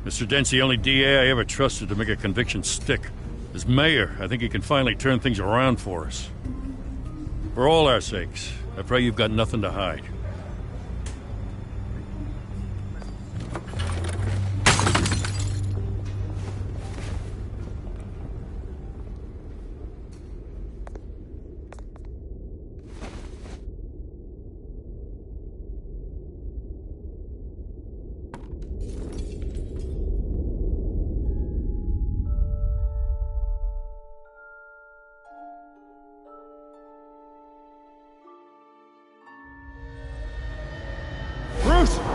Mr. Dent's the only DA I ever trusted to make a conviction stick. As mayor, I think he can finally turn things around for us. For all our sakes, I pray you've got nothing to hide.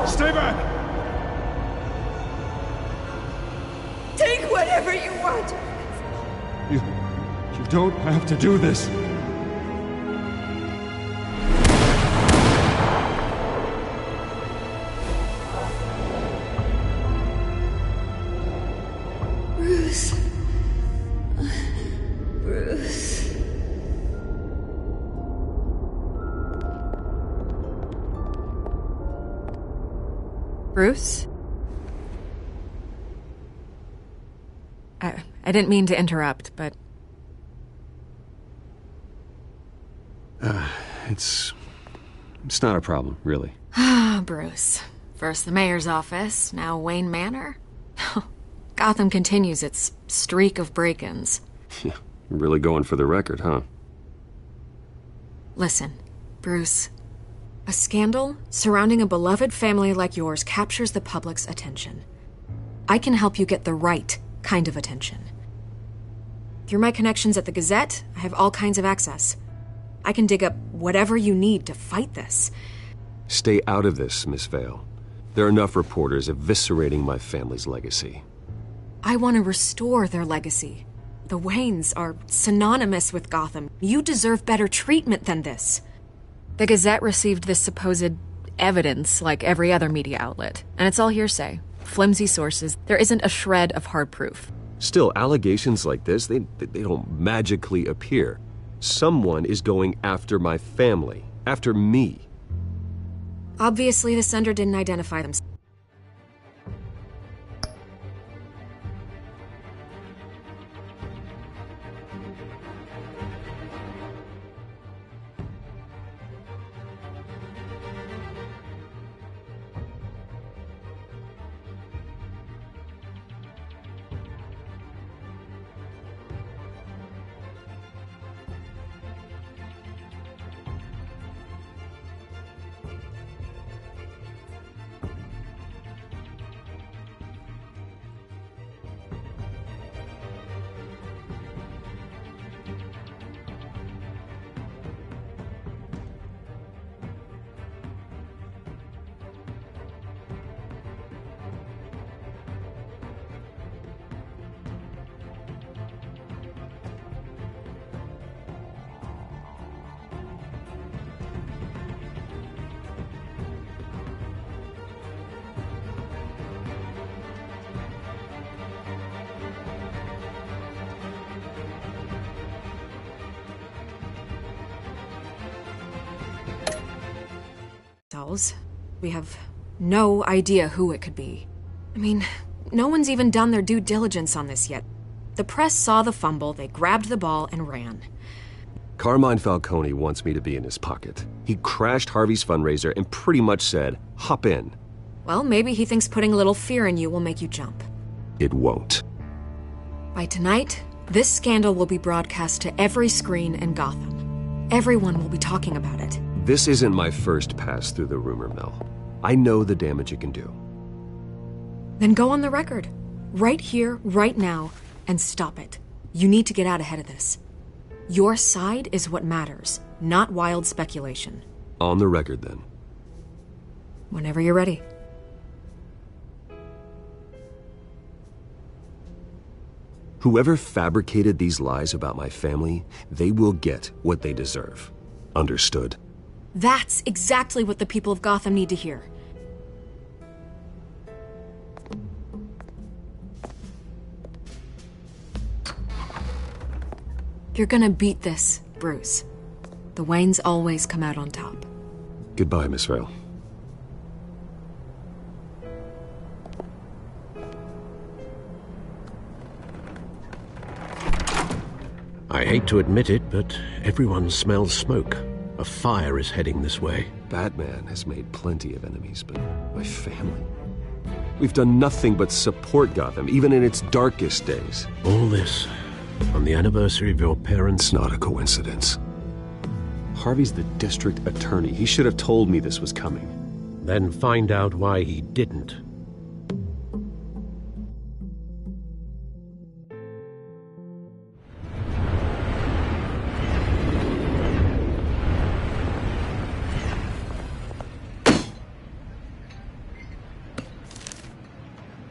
Stay back! Take whatever you want! You don't have to do this. Bruce. Bruce. Bruce? I didn't mean to interrupt, but... It's not a problem, really. Ah, Bruce. First the mayor's office, now Wayne Manor. Gotham continues its streak of break-ins. You're really going for the record, huh? Listen, Bruce. A scandal surrounding a beloved family like yours captures the public's attention. I can help you get the right kind of attention. Through my connections at the Gazette, I have all kinds of access. I can dig up whatever you need to fight this. Stay out of this, Miss Vale. There are enough reporters eviscerating my family's legacy. I want to restore their legacy. The Waynes are synonymous with Gotham. You deserve better treatment than this. The Gazette received this supposed evidence like every other media outlet, and it's all hearsay. Flimsy sources. There isn't a shred of hard proof. Still, allegations like this, they don't magically appear. Someone is going after my family, after me. Obviously, the sender didn't identify them. We have no idea who it could be. I mean, no one's even done their due diligence on this yet. The press saw the fumble, they grabbed the ball and ran. Carmine Falcone wants me to be in his pocket. He crashed Harvey's fundraiser and pretty much said, hop in. Well, maybe he thinks putting a little fear in you will make you jump. It won't. By tonight, this scandal will be broadcast to every screen in Gotham. Everyone will be talking about it. This isn't my first pass through the rumor mill. I know the damage it can do. Then go on the record. Right here, right now, and stop it. You need to get out ahead of this. Your side is what matters, not wild speculation. On the record, then. Whenever you're ready. Whoever fabricated these lies about my family, they will get what they deserve. Understood? That's exactly what the people of Gotham need to hear. You're gonna beat this, Bruce. The Waynes always come out on top. Goodbye, Miss Vale. I hate to admit it, but everyone smells smoke. A fire is heading this way. Batman has made plenty of enemies, but my family... We've done nothing but support Gotham, even in its darkest days. All this on the anniversary of your parents'... It's not a coincidence. Harvey's the district attorney. He should have told me this was coming. Then find out why he didn't.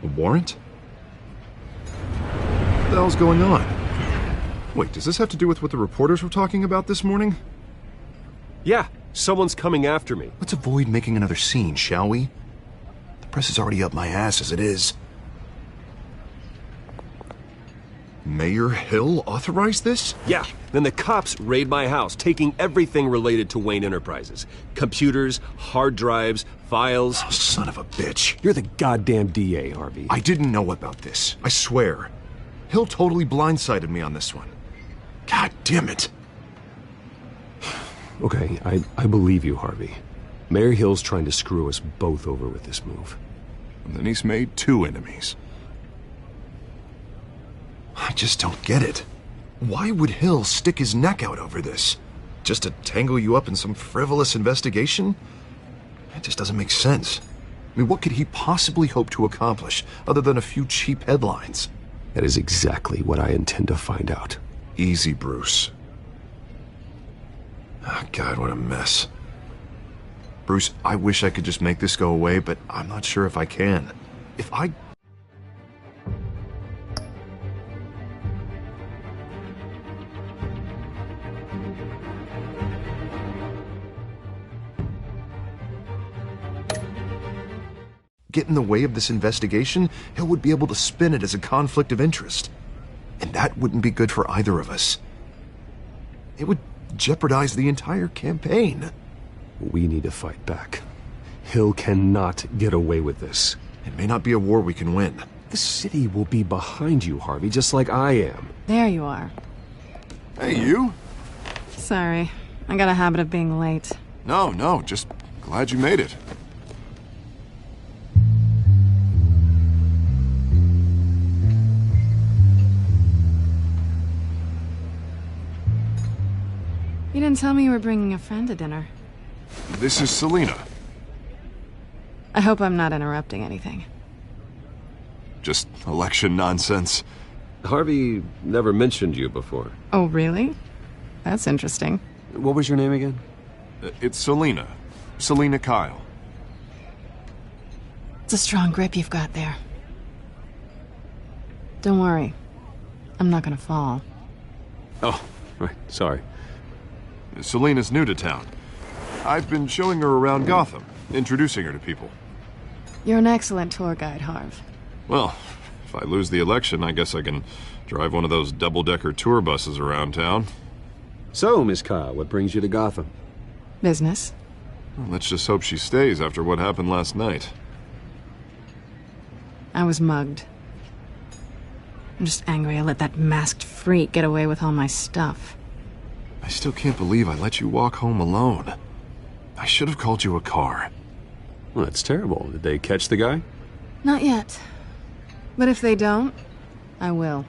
A warrant? What the hell's going on? Wait, does this have to do with what the reporters were talking about this morning? Yeah, someone's coming after me. Let's avoid making another scene, shall we? The press is already up my ass as it is. Mayor Hill authorized this? Yeah, then the cops raid my house, taking everything related to Wayne Enterprises. Computers, hard drives, files. Oh, son of a bitch. You're the goddamn DA, Harvey. I didn't know about this. I swear. Hill totally blindsided me on this one. God damn it. Okay, I believe you, Harvey. Mayor Hill's trying to screw us both over with this move. And then he's made 2 enemies. I just don't get it. Why would Hill stick his neck out over this? Just to tangle you up in some frivolous investigation? It just doesn't make sense. I mean, what could he possibly hope to accomplish other than a few cheap headlines? That is exactly what I intend to find out. Easy, Bruce. Oh, God, what a mess. Bruce, I wish I could just make this go away, but I'm not sure if I can. If I... get in the way of this investigation, Hill would be able to spin it as a conflict of interest. And that wouldn't be good for either of us. It would jeopardize the entire campaign. We need to fight back. Hill cannot get away with this. It may not be a war we can win. The city will be behind you, Harvey, just like I am. There you are. Hey, you? Sorry. I got a habit of being late. No, just glad you made it. You didn't tell me you were bringing a friend to dinner. This is Selina. I hope I'm not interrupting anything. Just election nonsense. Harvey never mentioned you before. Oh, really? That's interesting. What was your name again? It's Selina. Selina Kyle. It's a strong grip you've got there. Don't worry. I'm not gonna fall. Oh, right. Sorry. Selina's new to town. I've been showing her around Gotham, introducing her to people. You're an excellent tour guide, Harv. Well, if I lose the election, I guess I can drive one of those double-decker tour buses around town. So, Miss Kyle, what brings you to Gotham? Business. Well, let's just hope she stays after what happened last night. I was mugged. I'm just angry I let that masked freak get away with all my stuff. I still can't believe I let you walk home alone. I should have called you a car. Well, that's terrible. Did they catch the guy? Not yet. But if they don't, I will.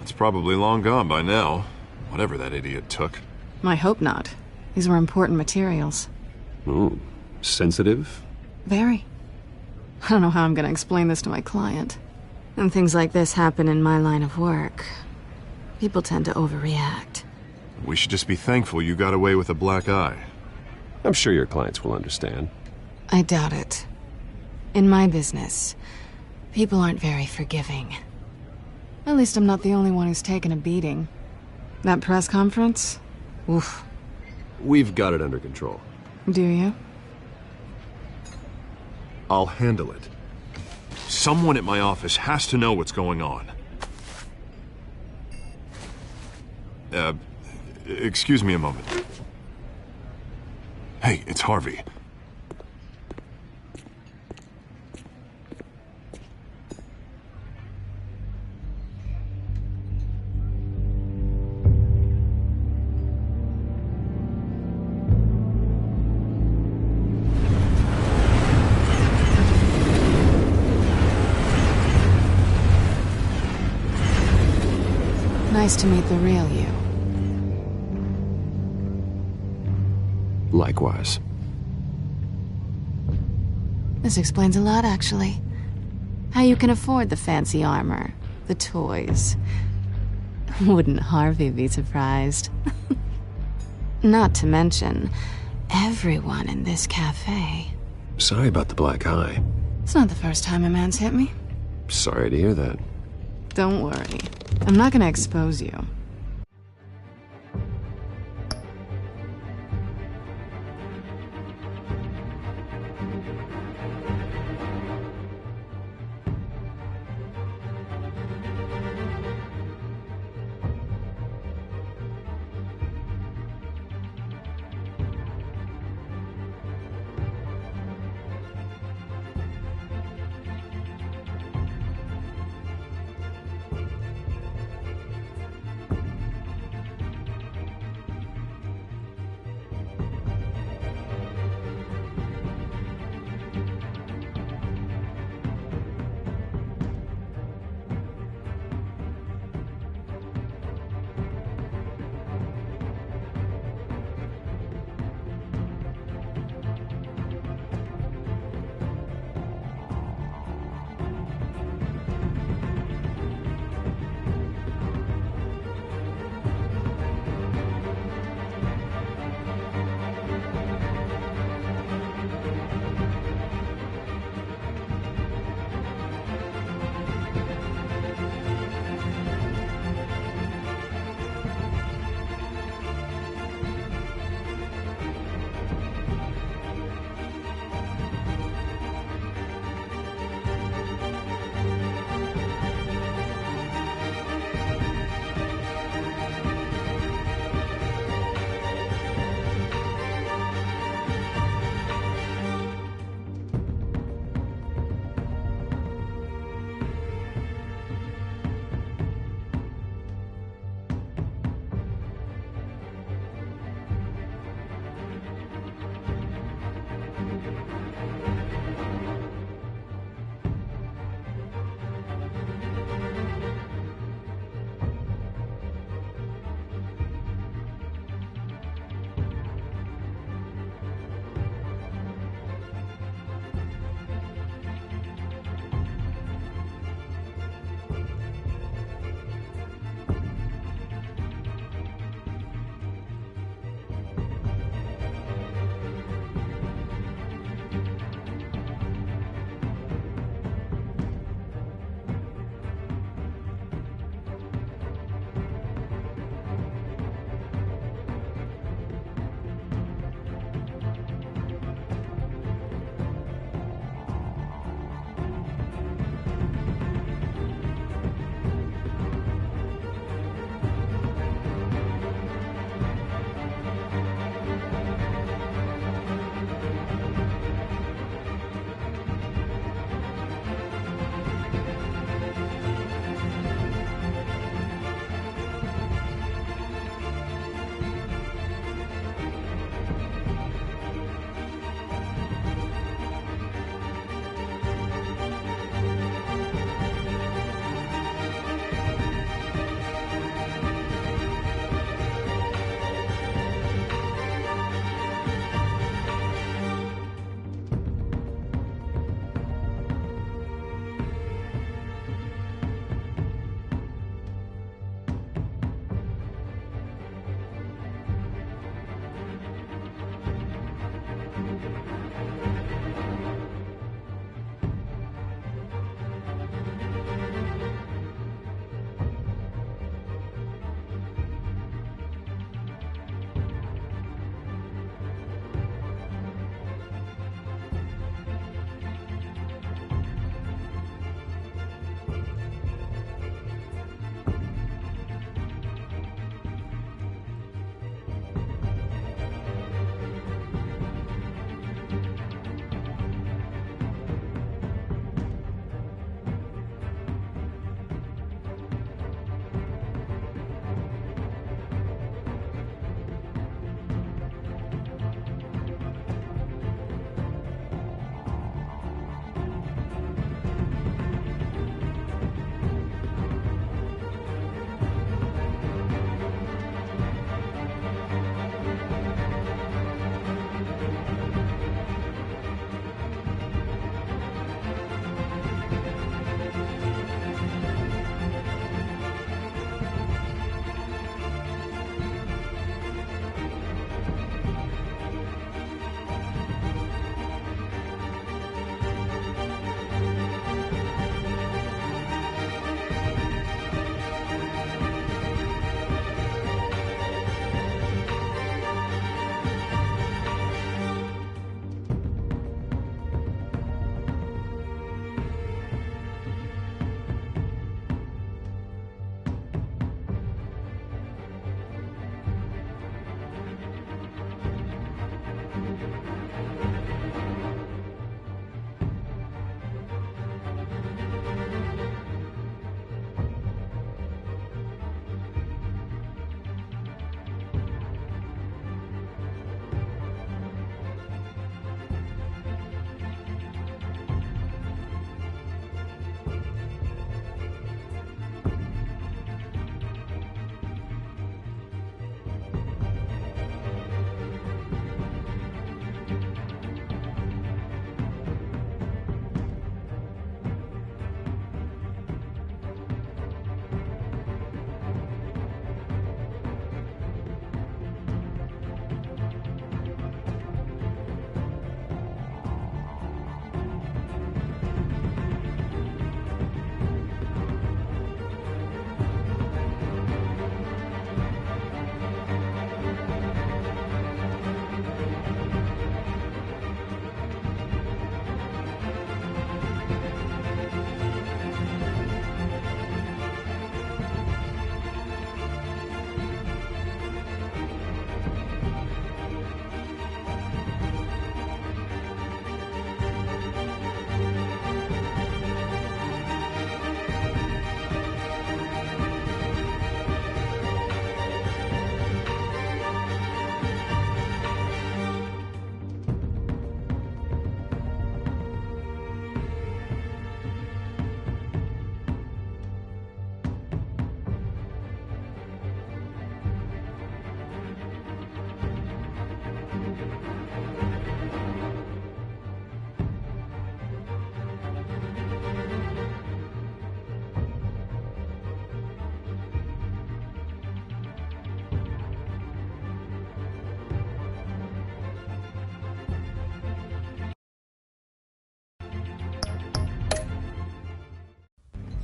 It's probably long gone by now. Whatever that idiot took. I hope not. These were important materials. Oh, sensitive? Very. I don't know how I'm gonna explain this to my client. And things like this happen in my line of work. People tend to overreact. We should just be thankful you got away with a black eye. I'm sure your clients will understand. I doubt it. In my business, people aren't very forgiving. At least I'm not the only one who's taken a beating. That press conference? Oof. We've got it under control. Do you? I'll handle it. Someone at my office has to know what's going on. Excuse me a moment. Hey, it's Harvey. Nice to meet the real you. Likewise. This explains a lot, actually. How you can afford the fancy armor, the toys. Wouldn't Harvey be surprised? Not to mention, everyone in this cafe. Sorry about the black eye. It's not the first time a man's hit me. Sorry to hear that. Don't worry. I'm not gonna expose you.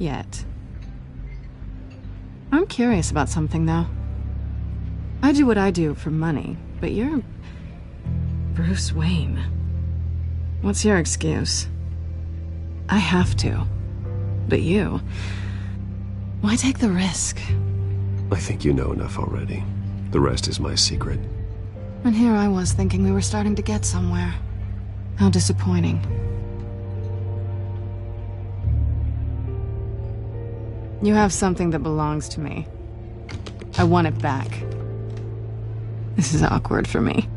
Yet. I'm curious about something, though. I do what I do for money, but you're... Bruce Wayne. What's your excuse? I have to. But you... Why take the risk? I think you know enough already. The rest is my secret. And here I was thinking we were starting to get somewhere. How disappointing. You have something that belongs to me. I want it back. This is awkward for me.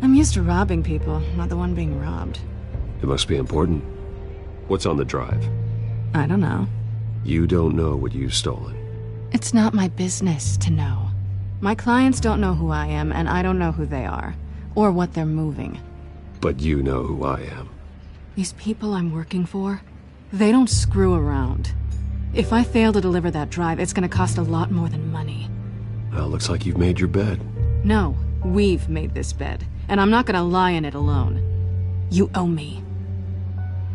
I'm used to robbing people, not the one being robbed. It must be important. What's on the drive? I don't know. You don't know what you've stolen. It's not my business to know. My clients don't know who I am, and I don't know who they are, or what they're moving. But you know who I am. These people I'm working for, they don't screw around. If I fail to deliver that drive, it's gonna cost a lot more than money. Well, looks like you've made your bed. No, we've made this bed, and I'm not gonna lie in it alone. You owe me.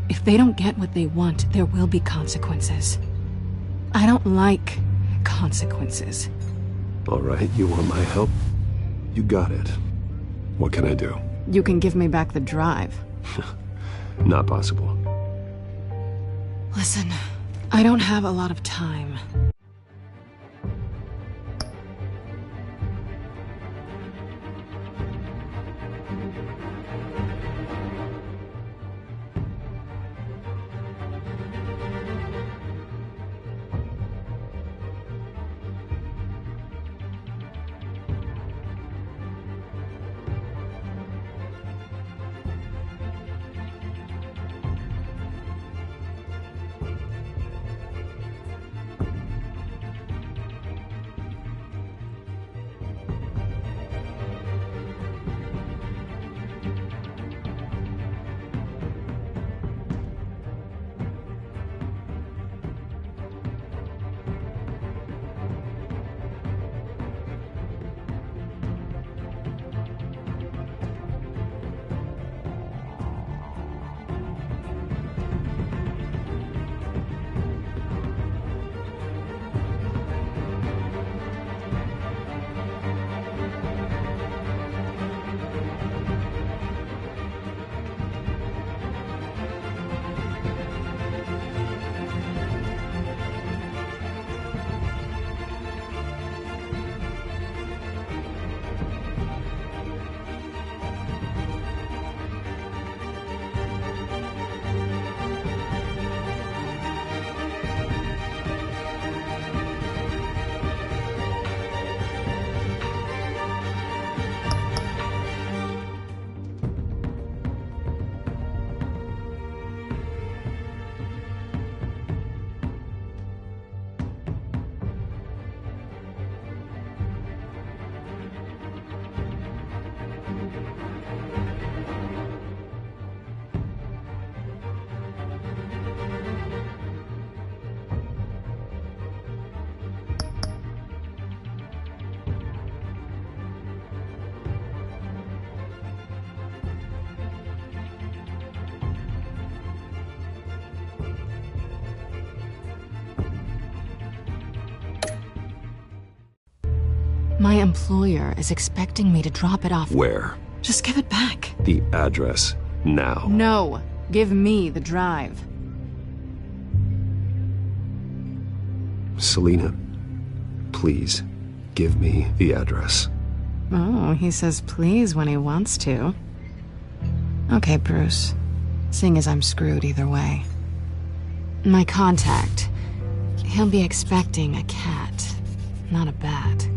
If they don't get what they want, there will be consequences. I don't like consequences. All right, you want my help? You got it. What can I do? You can give me back the drive. Not possible. Listen, I don't have a lot of time. My employer is expecting me to drop it off. Where? Just give it back. The address, now. No, give me the drive. Selina, please, give me the address. Oh, he says please when he wants to. Okay, Bruce. Seeing as I'm screwed either way. My contact. He'll be expecting a cat, not a bat.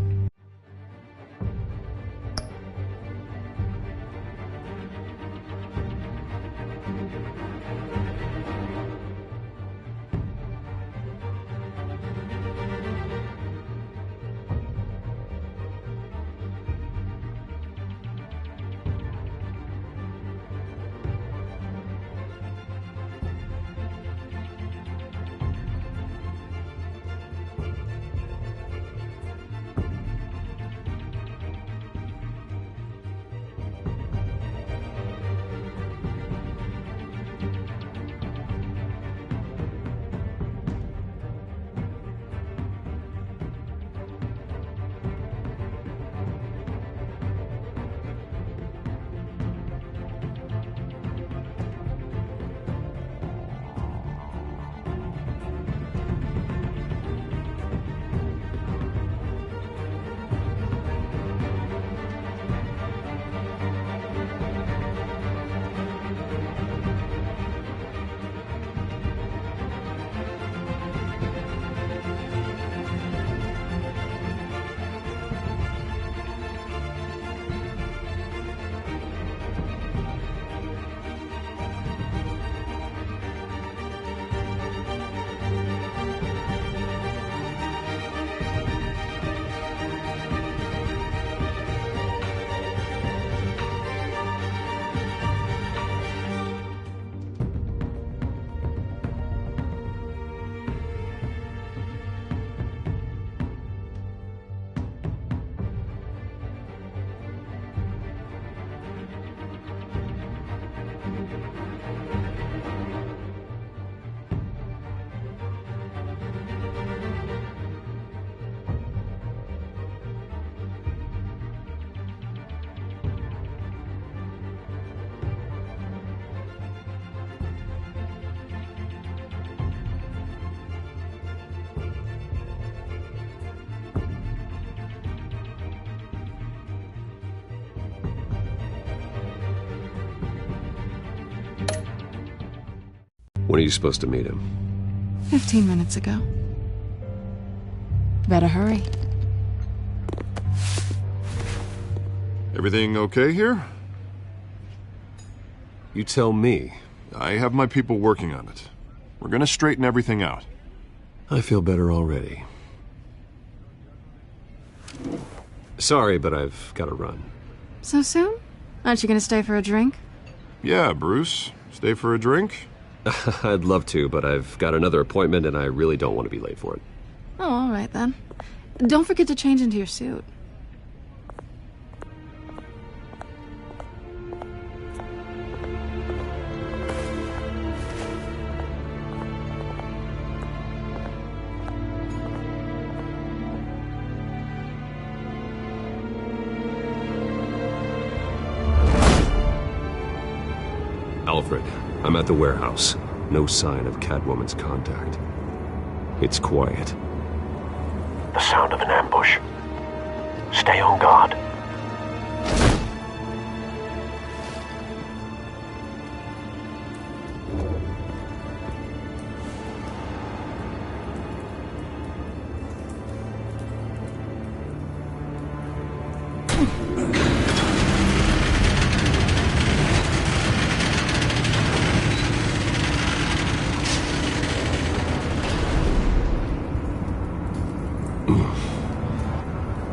When are you supposed to meet him? 15 minutes ago. Better hurry. Everything okay here? You tell me. I have my people working on it. We're gonna straighten everything out. I feel better already. Sorry, but I've got to run. So soon? Aren't you gonna stay for a drink? Yeah, Bruce. Stay for a drink? I'd love to, but I've got another appointment and I really don't want to be late for it. Oh, all right then. Don't forget to change into your suit. Alfred, I'm at the warehouse. No sign of Catwoman's contact. It's quiet. The sound of an ambush. Stay on guard.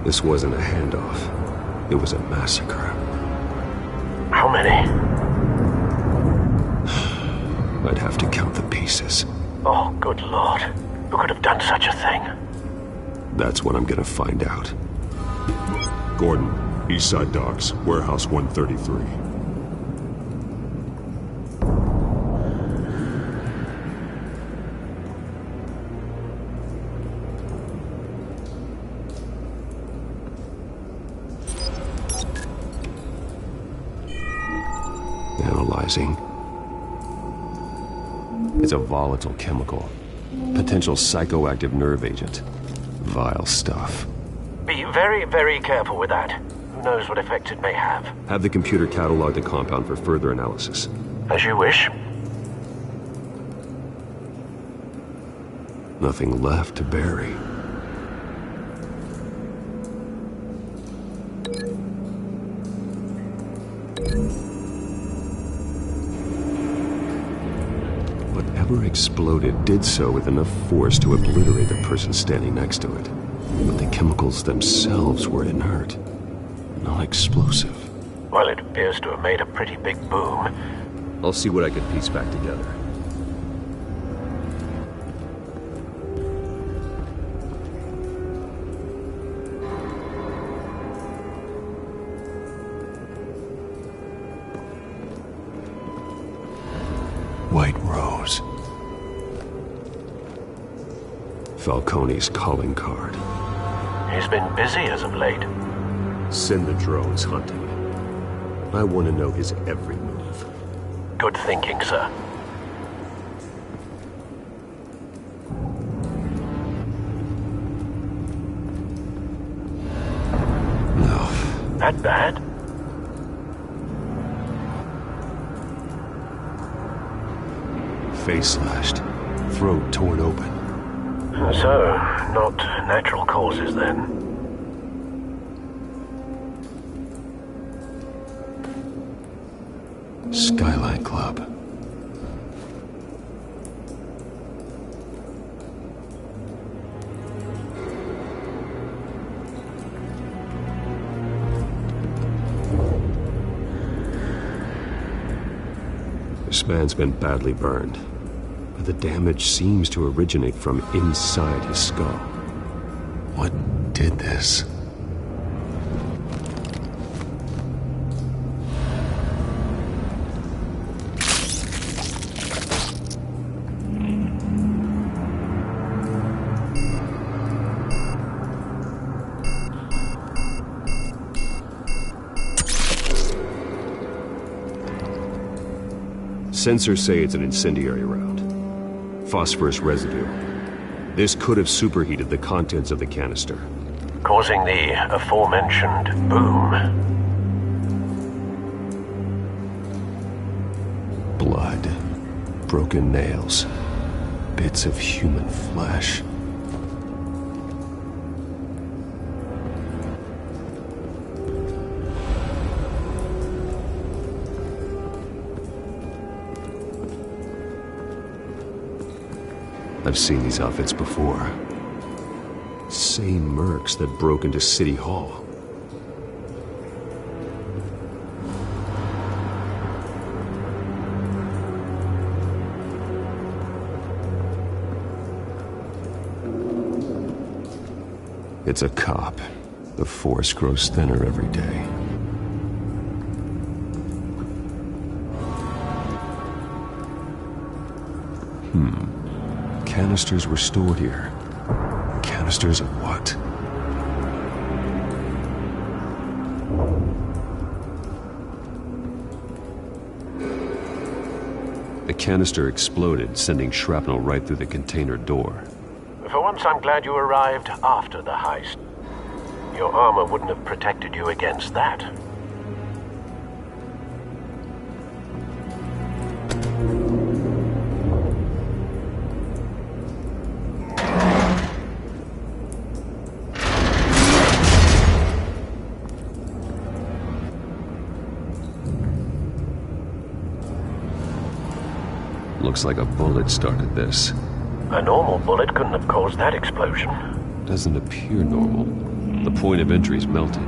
This wasn't a handoff. It was a massacre. How many? I'd have to count the pieces. Oh, good lord. Who could have done such a thing? That's what I'm gonna find out. Gordon, Eastside Docks, Warehouse 133. Analyzing. It's a volatile chemical. Potential psychoactive nerve agent. Vile stuff. Be very, very careful with that. Who knows what effects it may have. Have the computer catalog the compound for further analysis. As you wish. Nothing left to bury. Whatever exploded did so with enough force to obliterate the person standing next to it. But the chemicals themselves were inert, not explosive. Well, it appears to have made a pretty big boom. I'll see what I can piece back together. White Rose. Falcone's calling card. He's been busy as of late. Send the drones hunting. I want to know his every move. Good thinking, sir. No. That bad? Face slashed. Throat torn open. So, not natural causes then. Skyline Club. This man's been badly burned. The damage seems to originate from inside his skull. What did this? Sensors say it's an incendiary round. Phosphorus residue. This could have superheated the contents of the canister, causing the aforementioned boom. Blood. broken nails, bits of human flesh. I've seen these outfits before. Same mercs that broke into City Hall. It's a cop. The force grows thinner every day. Canisters were stored here. Canisters of what? The canister exploded, sending shrapnel right through the container door. For once, I'm glad you arrived after the heist. Your armor wouldn't have protected you against that. Looks like a bullet started this. A normal bullet couldn't have caused that explosion. Doesn't appear normal. The point of entry's melted.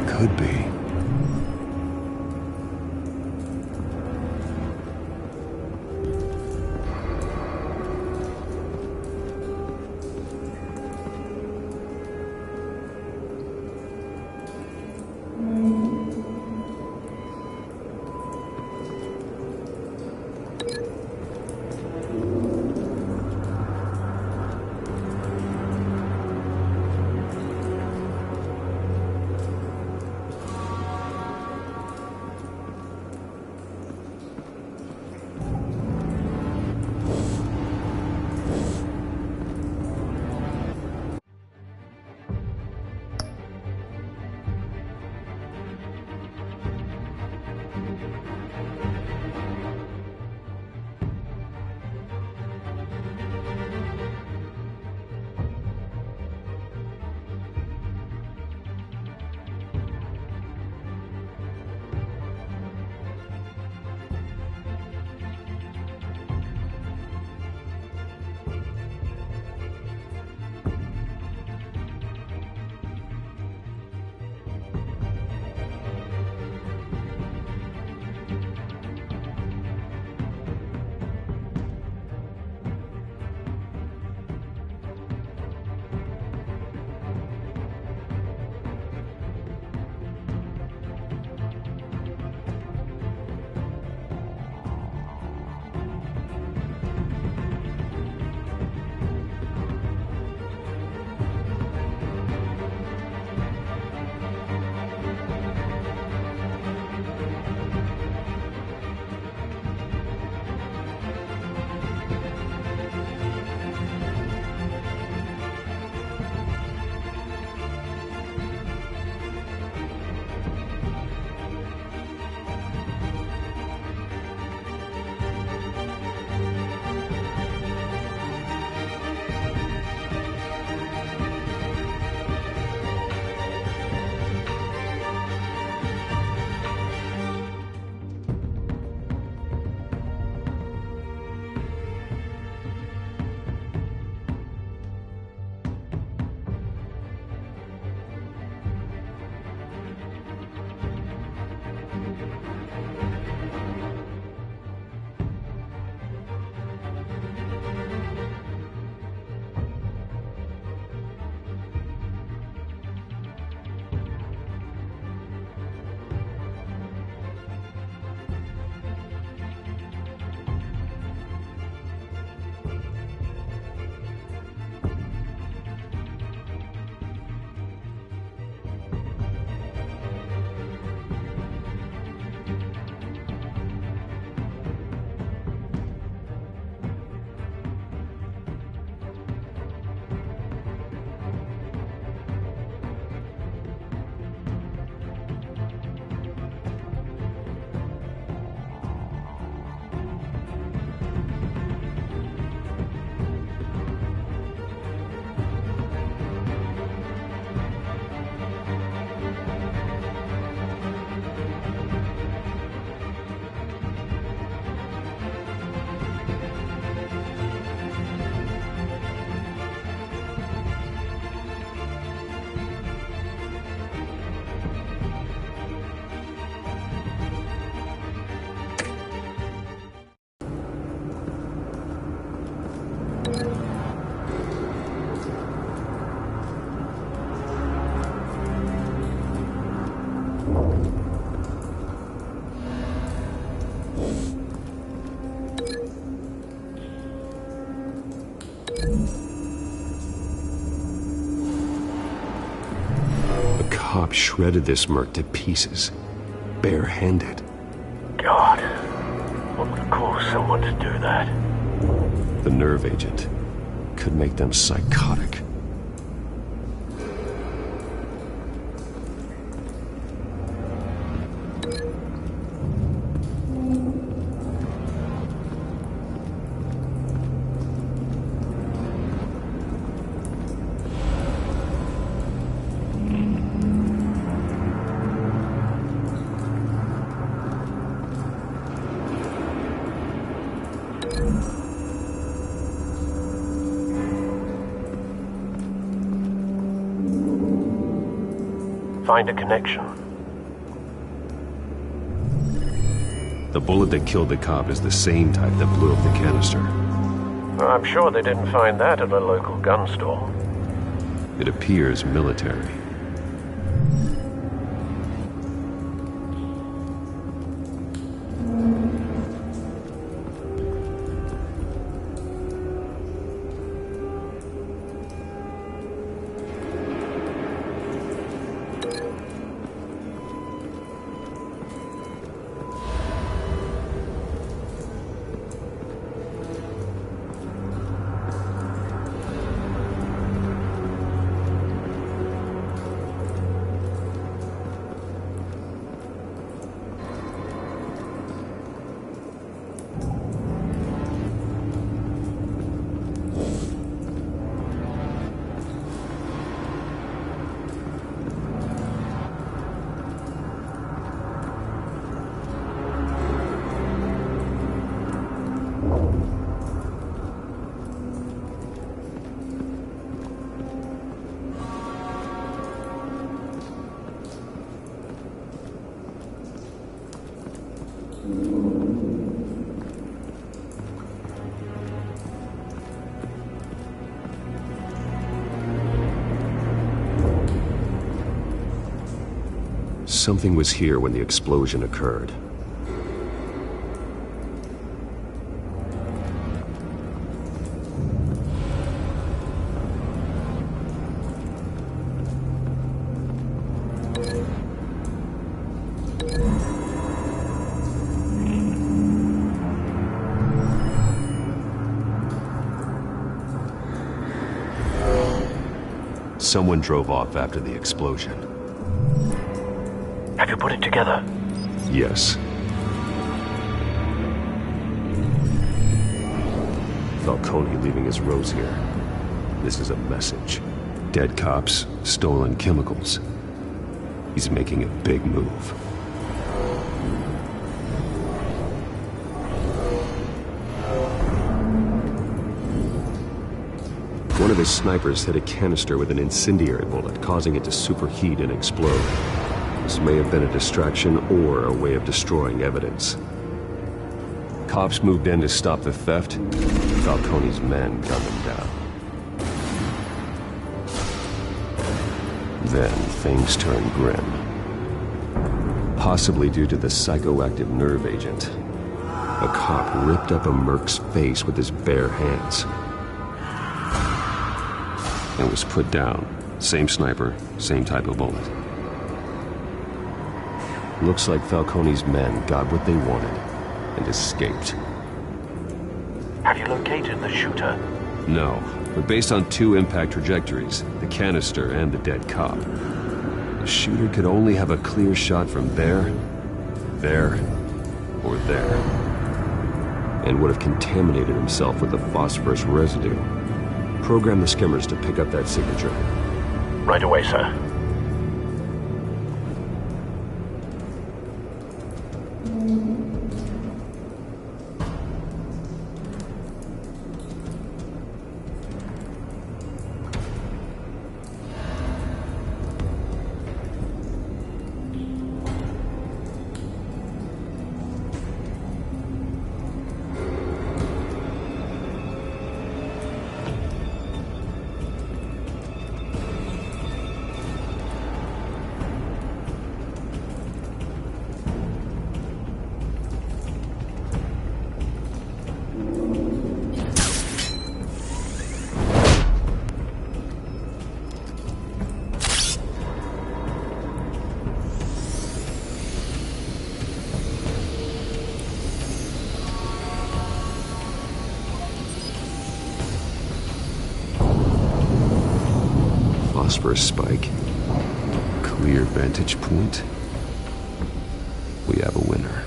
Could be. cop shredded this merc to pieces, barehanded. God, what would cause someone to do that? The nerve agent could make them psychotic. Find a connection. The bullet that killed the cop is the same type that blew up the canister. I'm sure they didn't find that at a local gun store. It appears military. Something was here when the explosion occurred. Someone drove off after the explosion. Have you put it together? Yes. Falcone leaving his rose here. This is a message. Dead cops, stolen chemicals. He's making a big move. One of his snipers hit a canister with an incendiary bullet, causing it to superheat and explode. This may have been a distraction or a way of destroying evidence. Cops moved in to stop the theft. Falcone's men gunned them down. Then things turned grim. Possibly due to the psychoactive nerve agent. A cop ripped up a merc's face with his bare hands. And was put down. Same sniper, same type of bullet. Looks like Falcone's men got what they wanted and escaped. Have you located the shooter? No, but based on two impact trajectories, the canister and the dead cop, the shooter could only have a clear shot from there, or there, and would have contaminated himself with the phosphorus residue. Program the skimmers to pick up that signature. Right away, sir. phosphorus spike. Clear vantage point. We have a winner.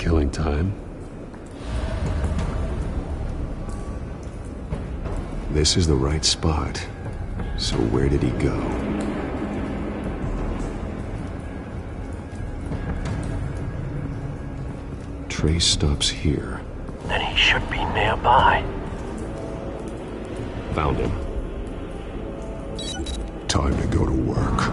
Killing time. This is the right spot. So where did he go? Trace stops here. Then he should be nearby. Found him. Time to go to work.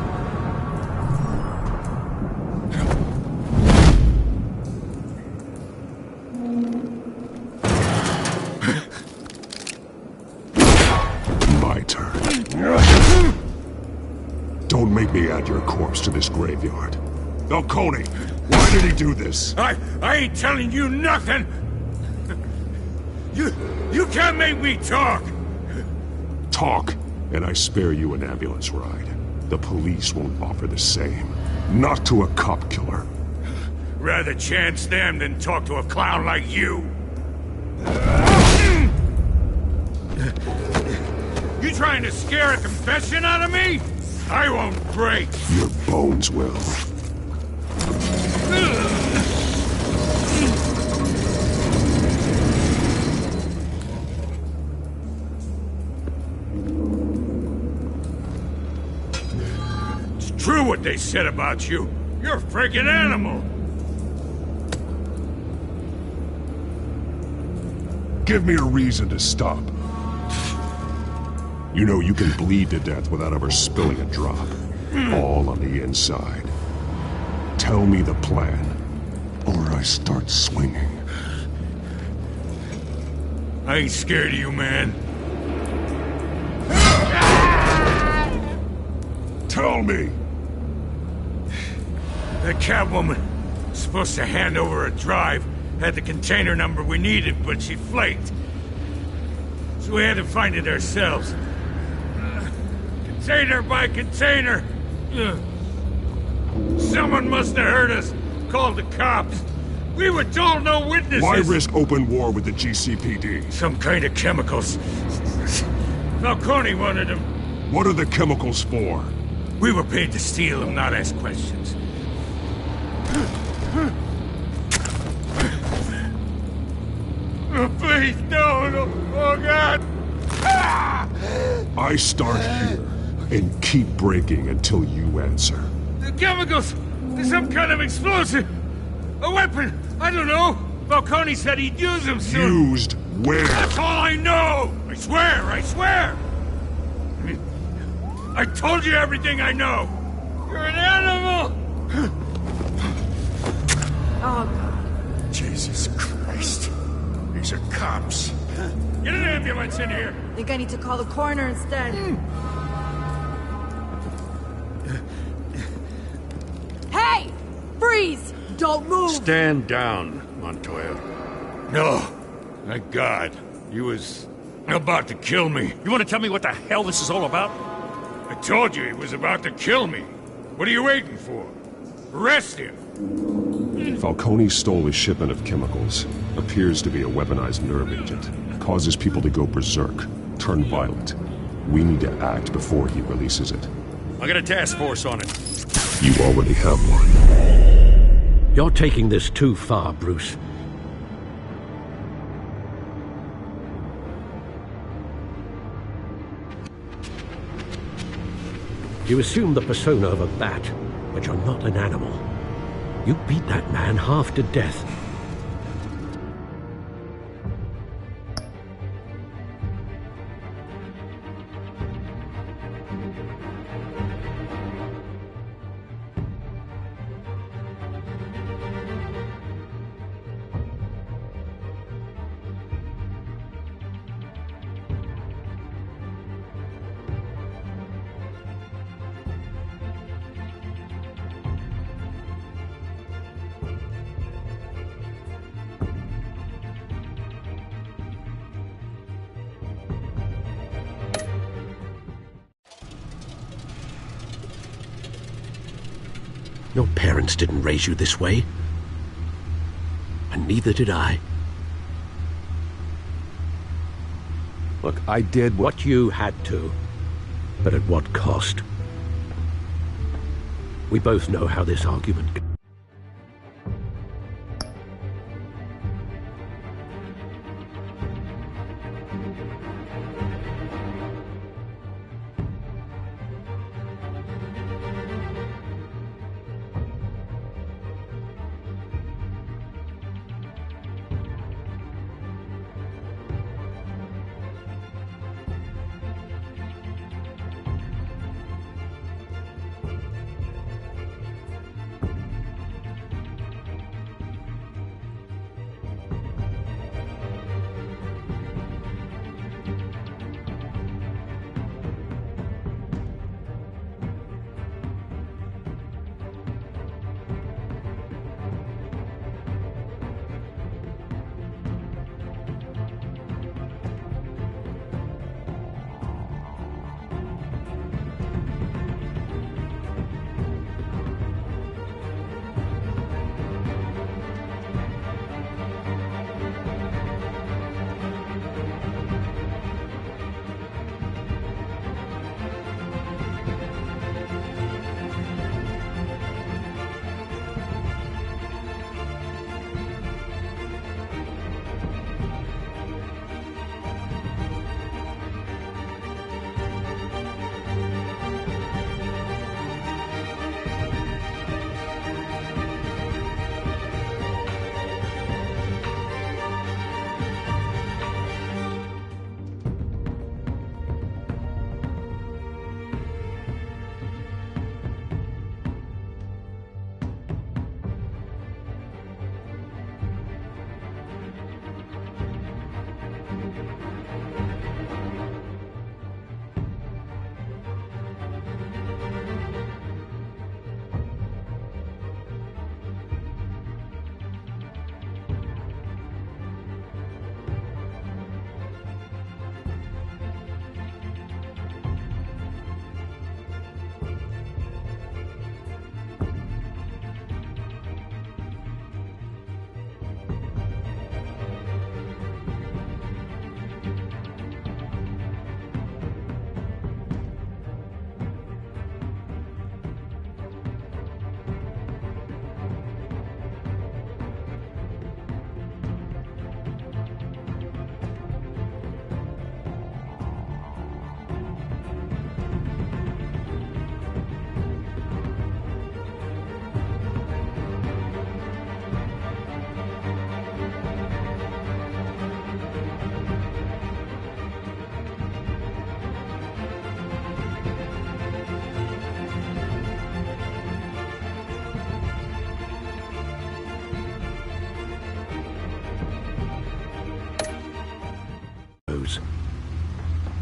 My turn. Don't make me add your corpse to this graveyard. Falcone, why did he do this? I ain't telling you nothing! You can't make me talk! Talk, and I spare you an ambulance ride. The police won't offer the same. Not to a cop killer. Rather chance them than talk to a clown like you. You trying to scare a confession out of me? I won't break. Your bones will. It's true what they said about you. You're a freaking animal. Give me a reason to stop. You know you can bleed to death without ever spilling a drop. All on the inside. Tell me the plan, or I start swinging. I ain't scared of you, man. Tell me! That Catwoman was supposed to hand over a drive, had the container number we needed, but she flaked. So we had to find it ourselves. Container by container. Someone must have heard us, called the cops. We were told no witnesses. Why risk open war with the GCPD? Some kind of chemicals. Falcone wanted them. What are the chemicals for? We were paid to steal them, not ask questions. Oh, please, no. Oh, God. I start here and keep breaking until you answer. The chemicals! There's some kind of explosive! A weapon! I don't know! Falcone said he'd use them soon! Used where? That's all I know! I swear! I told you everything I know! You're an animal! Oh, God. Jesus Christ. These are cops. Get an ambulance in here! I think I need to call the coroner instead. Hey! Freeze! Don't move! Stand down, Montoya. No. Thank God. He was about to kill me. You want to tell me what the hell this is all about? I told you he was about to kill me. What are you waiting for? Arrest him! Falcone stole a shipment of chemicals. Appears to be a weaponized nerve agent. Causes people to go berserk, turn violent. We need to act before he releases it. I got a task force on it. You already have one. You're taking this too far, Bruce. You assume the persona of a bat, but you're not an animal. You beat that man half to death. Your parents didn't raise you this way. And neither did I. Look, I did what you had to. But at what cost? We both know how this argument...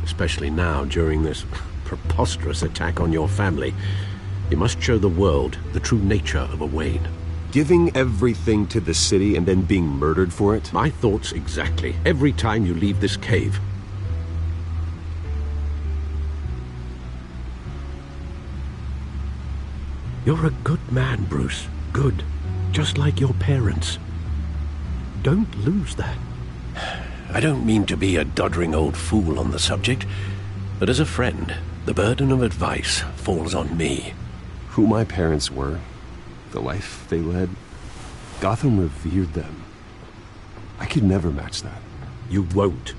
Especially now, during this preposterous attack on your family. You must show the world the true nature of a Wayne. Giving everything to the city and then being murdered for it? My thoughts exactly. Every time you leave this cave. You're a good man, Bruce. Good. Just like your parents. Don't lose that. I don't mean to be a doddering old fool on the subject, but as a friend, the burden of advice falls on me. Who my parents were, the life they led, Gotham revered them. I could never match that. You won't.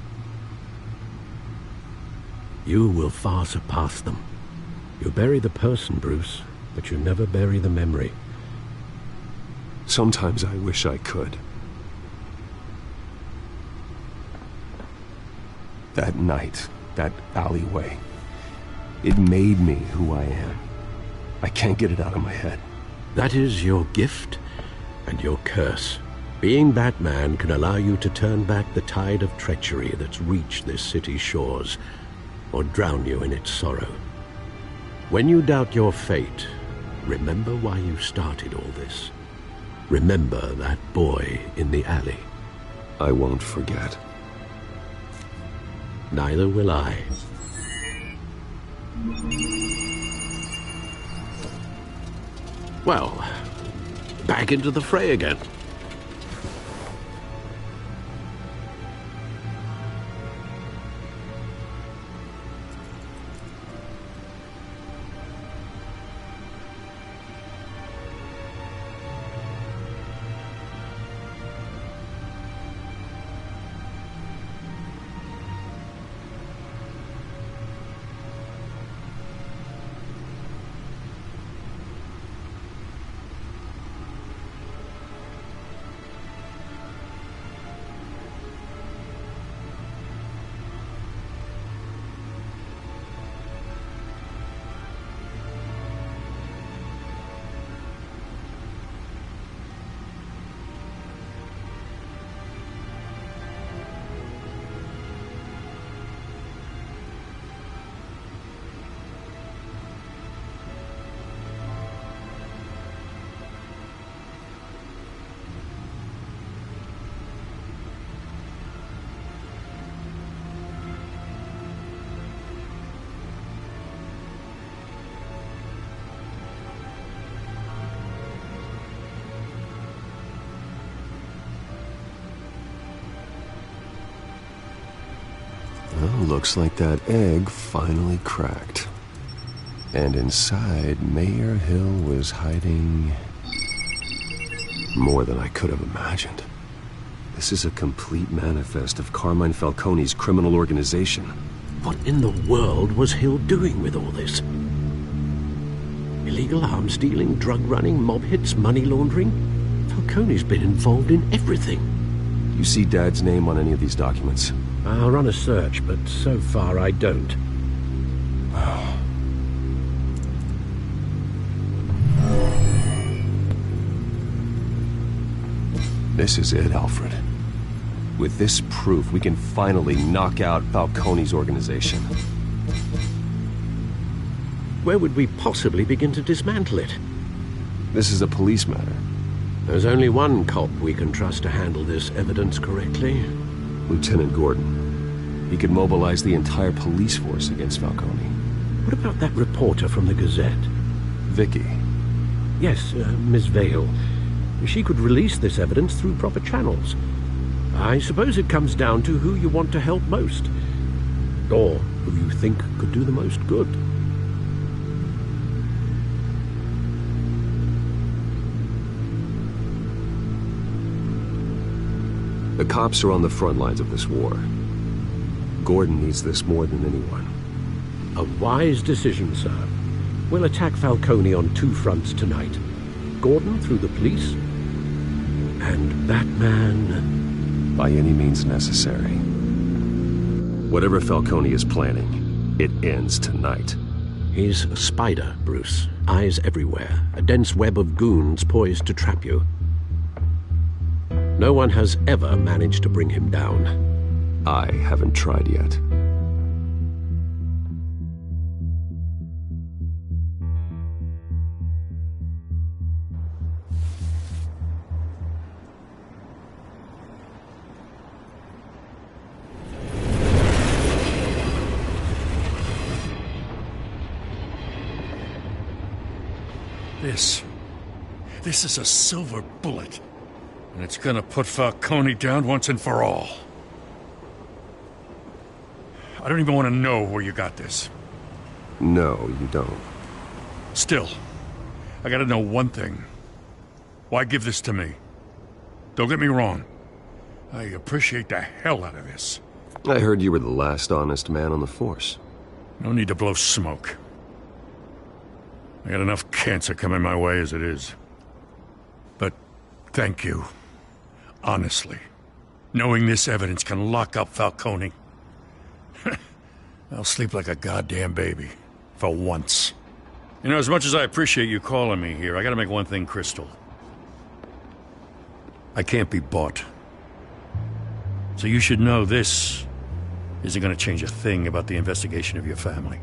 You will far surpass them. You bury the person, Bruce, but you never bury the memory. Sometimes I wish I could. That night, that alleyway, it made me who I am. I can't get it out of my head. That is your gift and your curse. Being Batman can allow you to turn back the tide of treachery that's reached this city's shores, or drown you in its sorrow. When you doubt your fate, remember why you started all this. Remember that boy in the alley. I won't forget. Neither will I. Well, back into the fray again. Well, looks like that egg finally cracked. And inside, Mayor Hill was hiding more than I could have imagined. This is a complete manifest of Carmine Falcone's criminal organization. What in the world was Hill doing with all this? Illegal arms dealing, drug running, mob hits, money laundering? Falcone's been involved in everything. You see Dad's name on any of these documents? I'll run a search, but so far I don't. This is it, Alfred. With this proof, we can finally knock out Falcone's organization. Where would we possibly begin to dismantle it? This is a police matter. There's only one cop we can trust to handle this evidence correctly. Lieutenant Gordon. He could mobilize the entire police force against Falcone. What about that reporter from the Gazette? Vicky. Yes, Miss Vale. She could release this evidence through proper channels. I suppose it comes down to who you want to help most. Or who you think could do the most good. The cops are on the front lines of this war. Gordon needs this more than anyone. A wise decision, sir. We'll attack Falcone on two fronts tonight. Gordon through the police, and Batman... by any means necessary. Whatever Falcone is planning, it ends tonight. He's a spider, Bruce. Eyes everywhere. A dense web of goons poised to trap you. No one has ever managed to bring him down. I haven't tried yet. This is a silver bullet. And it's gonna put Falcone down once and for all. I don't even want to know where you got this. No, you don't. Still, I gotta know one thing. Why give this to me? Don't get me wrong. I appreciate the hell out of this. I heard you were the last honest man on the force. No need to blow smoke. I got enough cancer coming my way as it is. But thank you. Honestly. Knowing this evidence can lock up Falcone. I'll sleep like a goddamn baby. For once. You know, as much as I appreciate you calling me here, I gotta make one thing crystal. I can't be bought. So you should know this isn't gonna change a thing about the investigation of your family.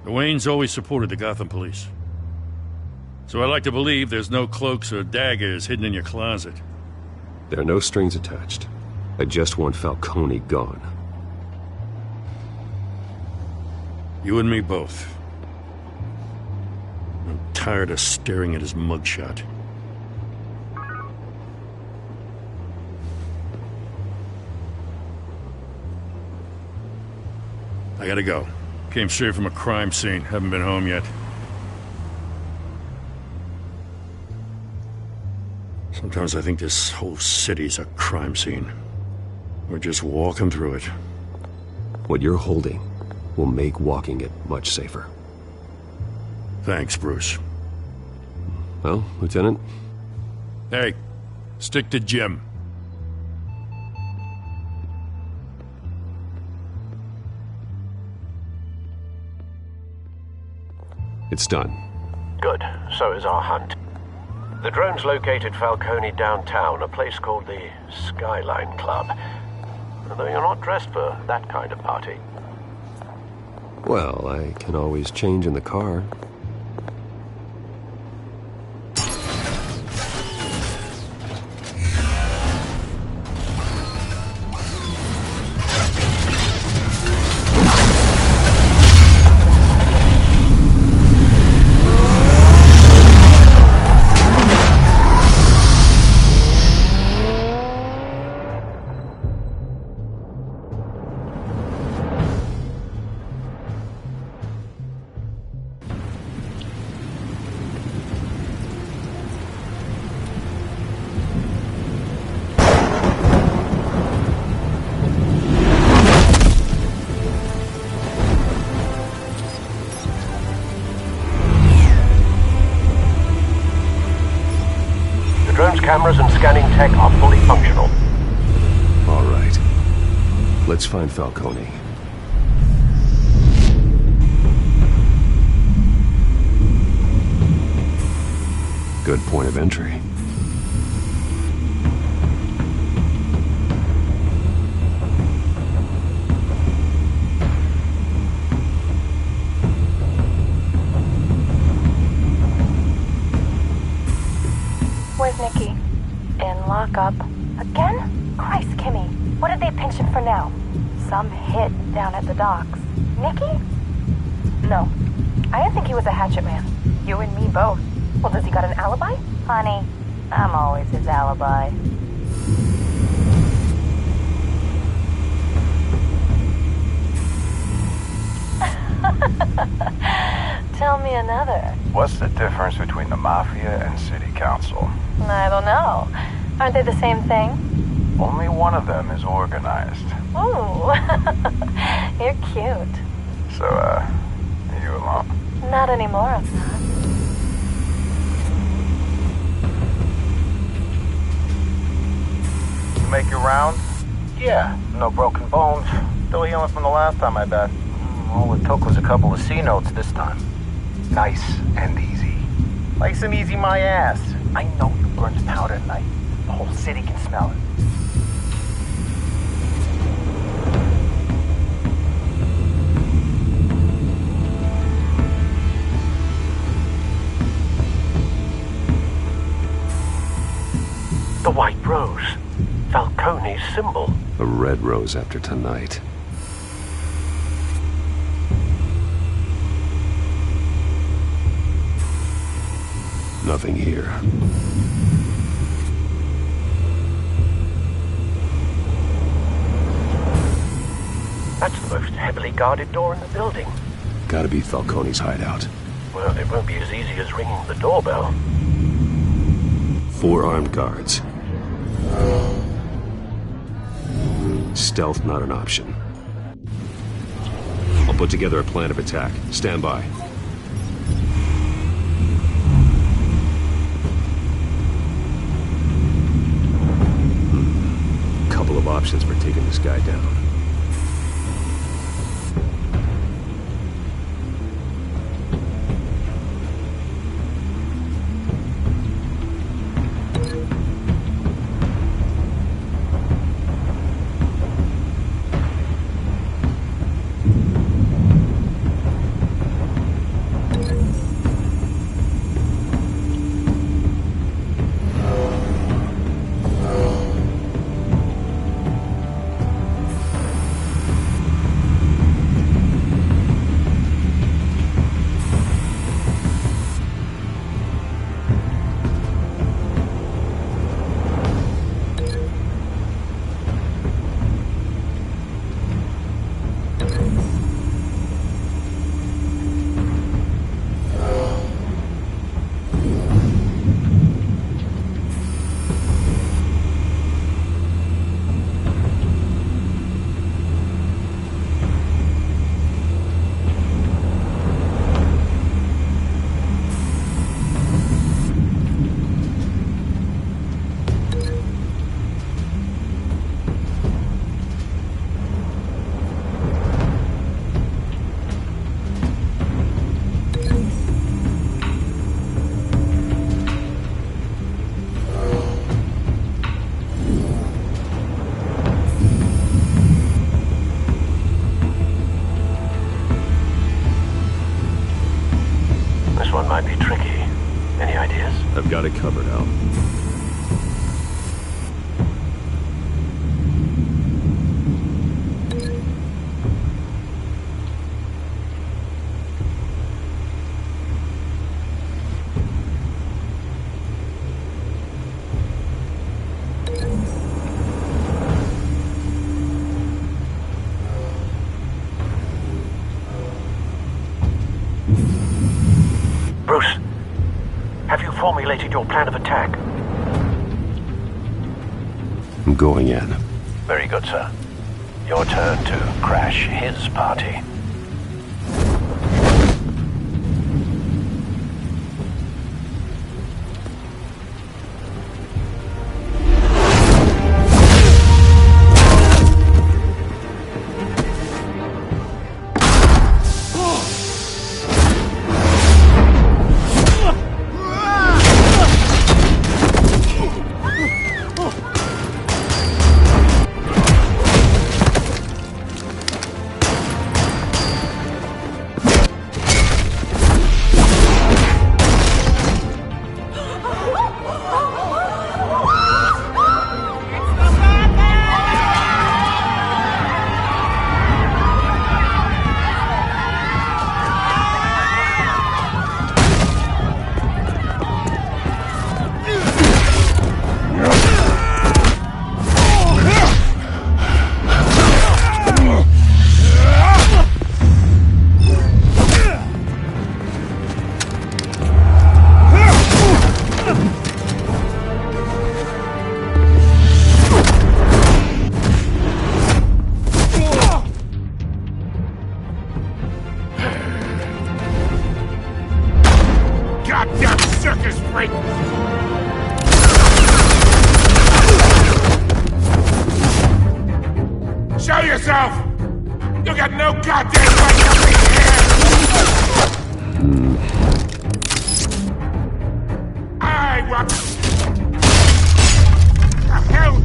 The Waynes always supported the Gotham police. So I like to believe there's no cloaks or daggers hidden in your closet. There are no strings attached. I just want Falcone gone. You and me both. No tired of staring at his mugshot. I gotta go. Came straight from a crime scene. Haven't been home yet. Sometimes I think this whole city's a crime scene. We're just walking through it. What you're holding will make walking it much safer. Thanks, Bruce. Well, Lieutenant? Hey, stick to Jim. It's done. Good. So is our hunt. The drones located Falcone downtown, a place called the Skyline Club. Though you're not dressed for that kind of party. Well, I can always change in the car. Cameras and scanning tech are fully functional. All right. Let's find Falcone. Good point of entry. Where's Nikki? In lockup. Again? Christ, Kimmy. What did they pinch him for now? Some hit down at the docks. Nikki? No. I didn't think he was a hatchet man. You and me both. Well, does he got an alibi? Honey, I'm always his alibi. Tell me another. What's the difference between the Mafia and City Council? I don't know. Aren't they the same thing? Only one of them is organized. Ooh. You're cute. So, are you alone? Not anymore, I'm not. You make your rounds? Yeah, no broken bones. Still healing from the last time, I bet. All it took was a couple of C notes this time. Nice and easy. Nice and easy, my ass. I know you burned powder at night. The whole city can smell it. The white rose. Falcone's symbol. A red rose after tonight. Nothing here. That's the most heavily guarded door in the building. Gotta be Falcone's hideout. Well, it won't be as easy as ringing the doorbell. 4 armed guards. Stealth not an option. I'll put together a plan of attack. Stand by. Couple of options for taking this guy down. tricky. Any ideas? I've got it covered, Al. Bruce, have you formulated your plan of attack? I'm going in. Very good, sir. Your turn to crash his party. Goddamn circus freak! Show yourself! You got no goddamn right to be here! I want... The hell?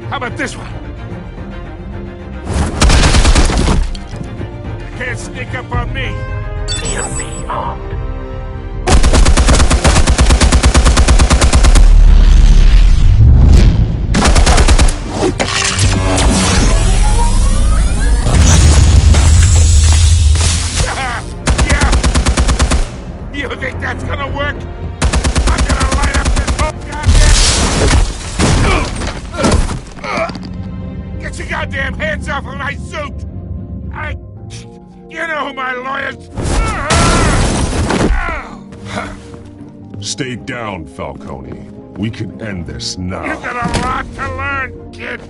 How about this one? You can't sneak up on me. He'll be armed. Yeah. You think that's gonna work? I'm gonna light up this whole goddamn... Get your goddamn hands off of my suit! You know who my lawyers... Stay down, Falcone. We can end this now. You've got a lot to learn, kid!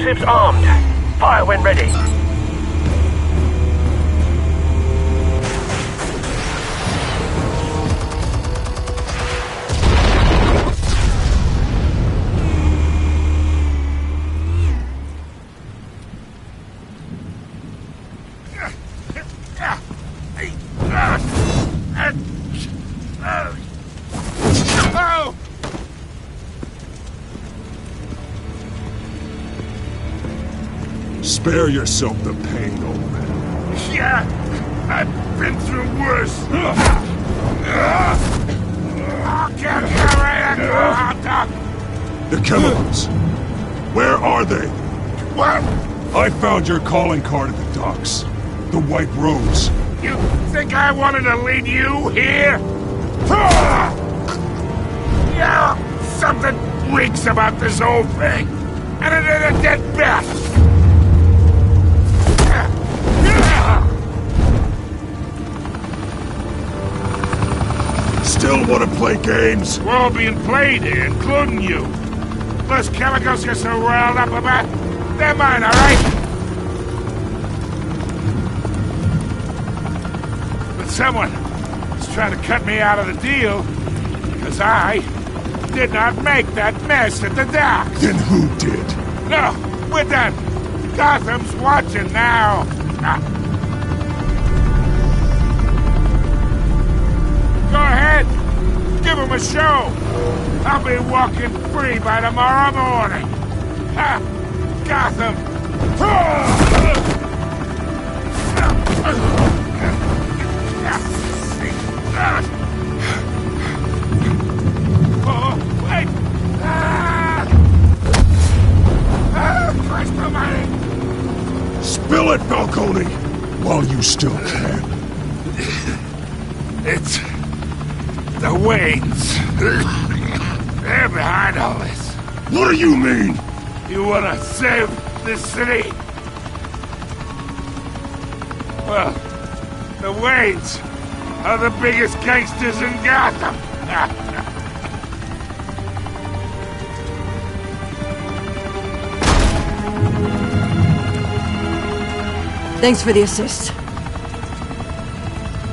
Explosives armed. Fire when ready. Spare yourself the pain, old man. Yeah, I've been through worse. The chemicals. Where are they? What? I found your calling card at the docks. The White Rose. You think I wanted to lead you here? Yeah, something reeks about this whole thing. And it is a dead bat. Still want to play games? We're all being played here, including you. Those chemicals you're so riled up about, they're mine, all right? But someone is trying to cut me out of the deal because I did not make that mess at the docks. Then who did? No, we're done. Gotham's watching now. Go ahead. Give him a show. I'll be walking free by tomorrow morning. Ha! Gotham. Oh, wait! Christ almighty! Spill it, Falcone, while you still can. It's the Waynes. They're behind all this. What do you mean? You wanna save this city? Well, the Waynes are the biggest gangsters in Gotham. Thanks for the assist.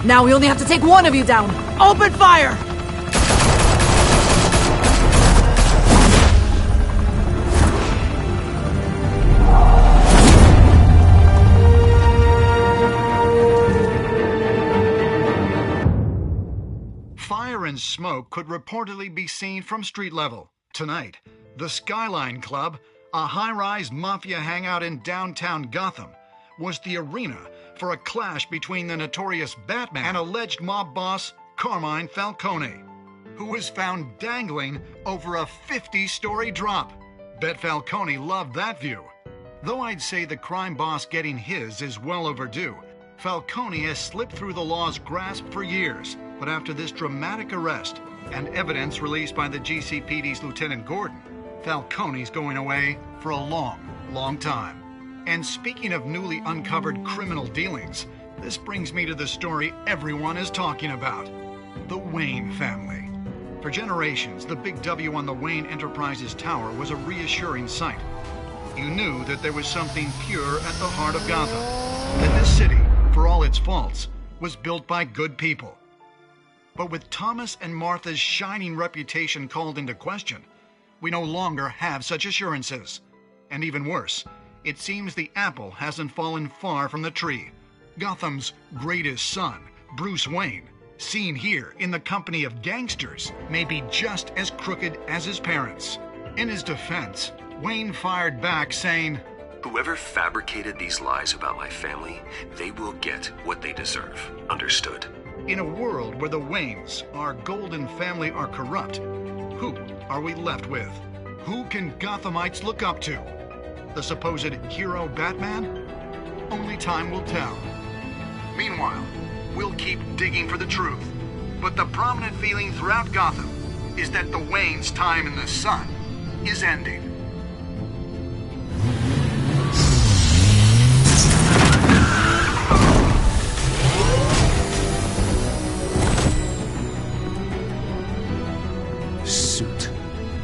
Now we only have to take one of you down. Open fire! Fire and smoke could reportedly be seen from street level. Tonight, the Skyline Club, a high-rise mafia hangout in downtown Gotham, was the arena for a clash between the notorious Batman and alleged mob boss Carmine Falcone, who was found dangling over a 50-story drop. Bet Falcone loved that view. Though I'd say the crime boss getting his is well overdue, Falcone has slipped through the law's grasp for years. But after this dramatic arrest and evidence released by the GCPD's Lieutenant Gordon, Falcone's going away for a long, long time. And speaking of newly uncovered criminal dealings, this brings me to the story everyone is talking about. The Wayne family. For generations, the big W on the Wayne Enterprises Tower was a reassuring sight. You knew that there was something pure at the heart of Gotham. That this city, for all its faults, was built by good people. But with Thomas and Martha's shining reputation called into question, we no longer have such assurances. And even worse, it seems the apple hasn't fallen far from the tree. Gotham's greatest son, Bruce Wayne, seen here in the company of gangsters, may be just as crooked as his parents. In his defense, Wayne fired back saying, "Whoever fabricated these lies about my family, they will get what they deserve. Understood?" In a world where the Waynes, our golden family, are corrupt, who are we left with? Who can Gothamites look up to? The supposed hero Batman? Only time will tell. Meanwhile, we'll keep digging for the truth. But the prominent feeling throughout Gotham is that the Waynes' time in the sun is ending. Suit.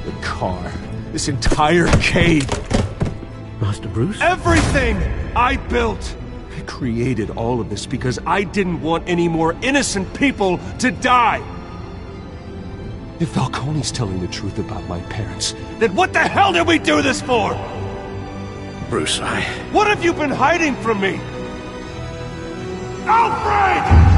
The car. This entire cave. Master Bruce? Everything I built! I created all of this because I didn't want any more innocent people to die! If Falcone's telling the truth about my parents, then what the hell did we do this for? Bruce, What have you been hiding from me? Alfred!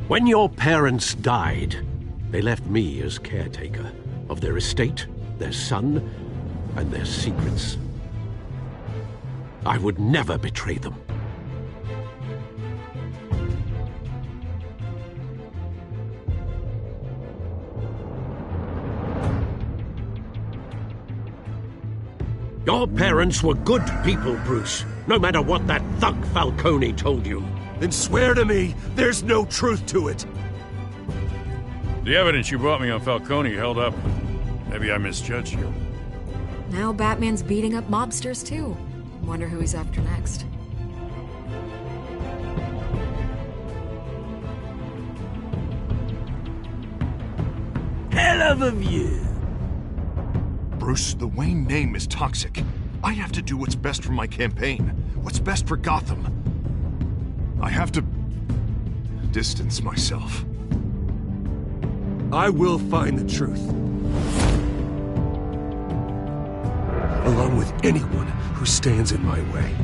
When your parents died, they left me as caretaker of their estate, their son, and their secrets. I would never betray them. Your parents were good people, Bruce, no matter what that thug Falcone told you. Then swear to me there's no truth to it. The evidence you brought me on Falcone held up. Maybe I misjudged you. Now Batman's beating up mobsters, too. Wonder who he's after next. Hell of a view. Bruce, the Wayne name is toxic. I have to do what's best for my campaign. What's best for Gotham. I have to distance myself. I will find the truth. Along with anyone who stands in my way.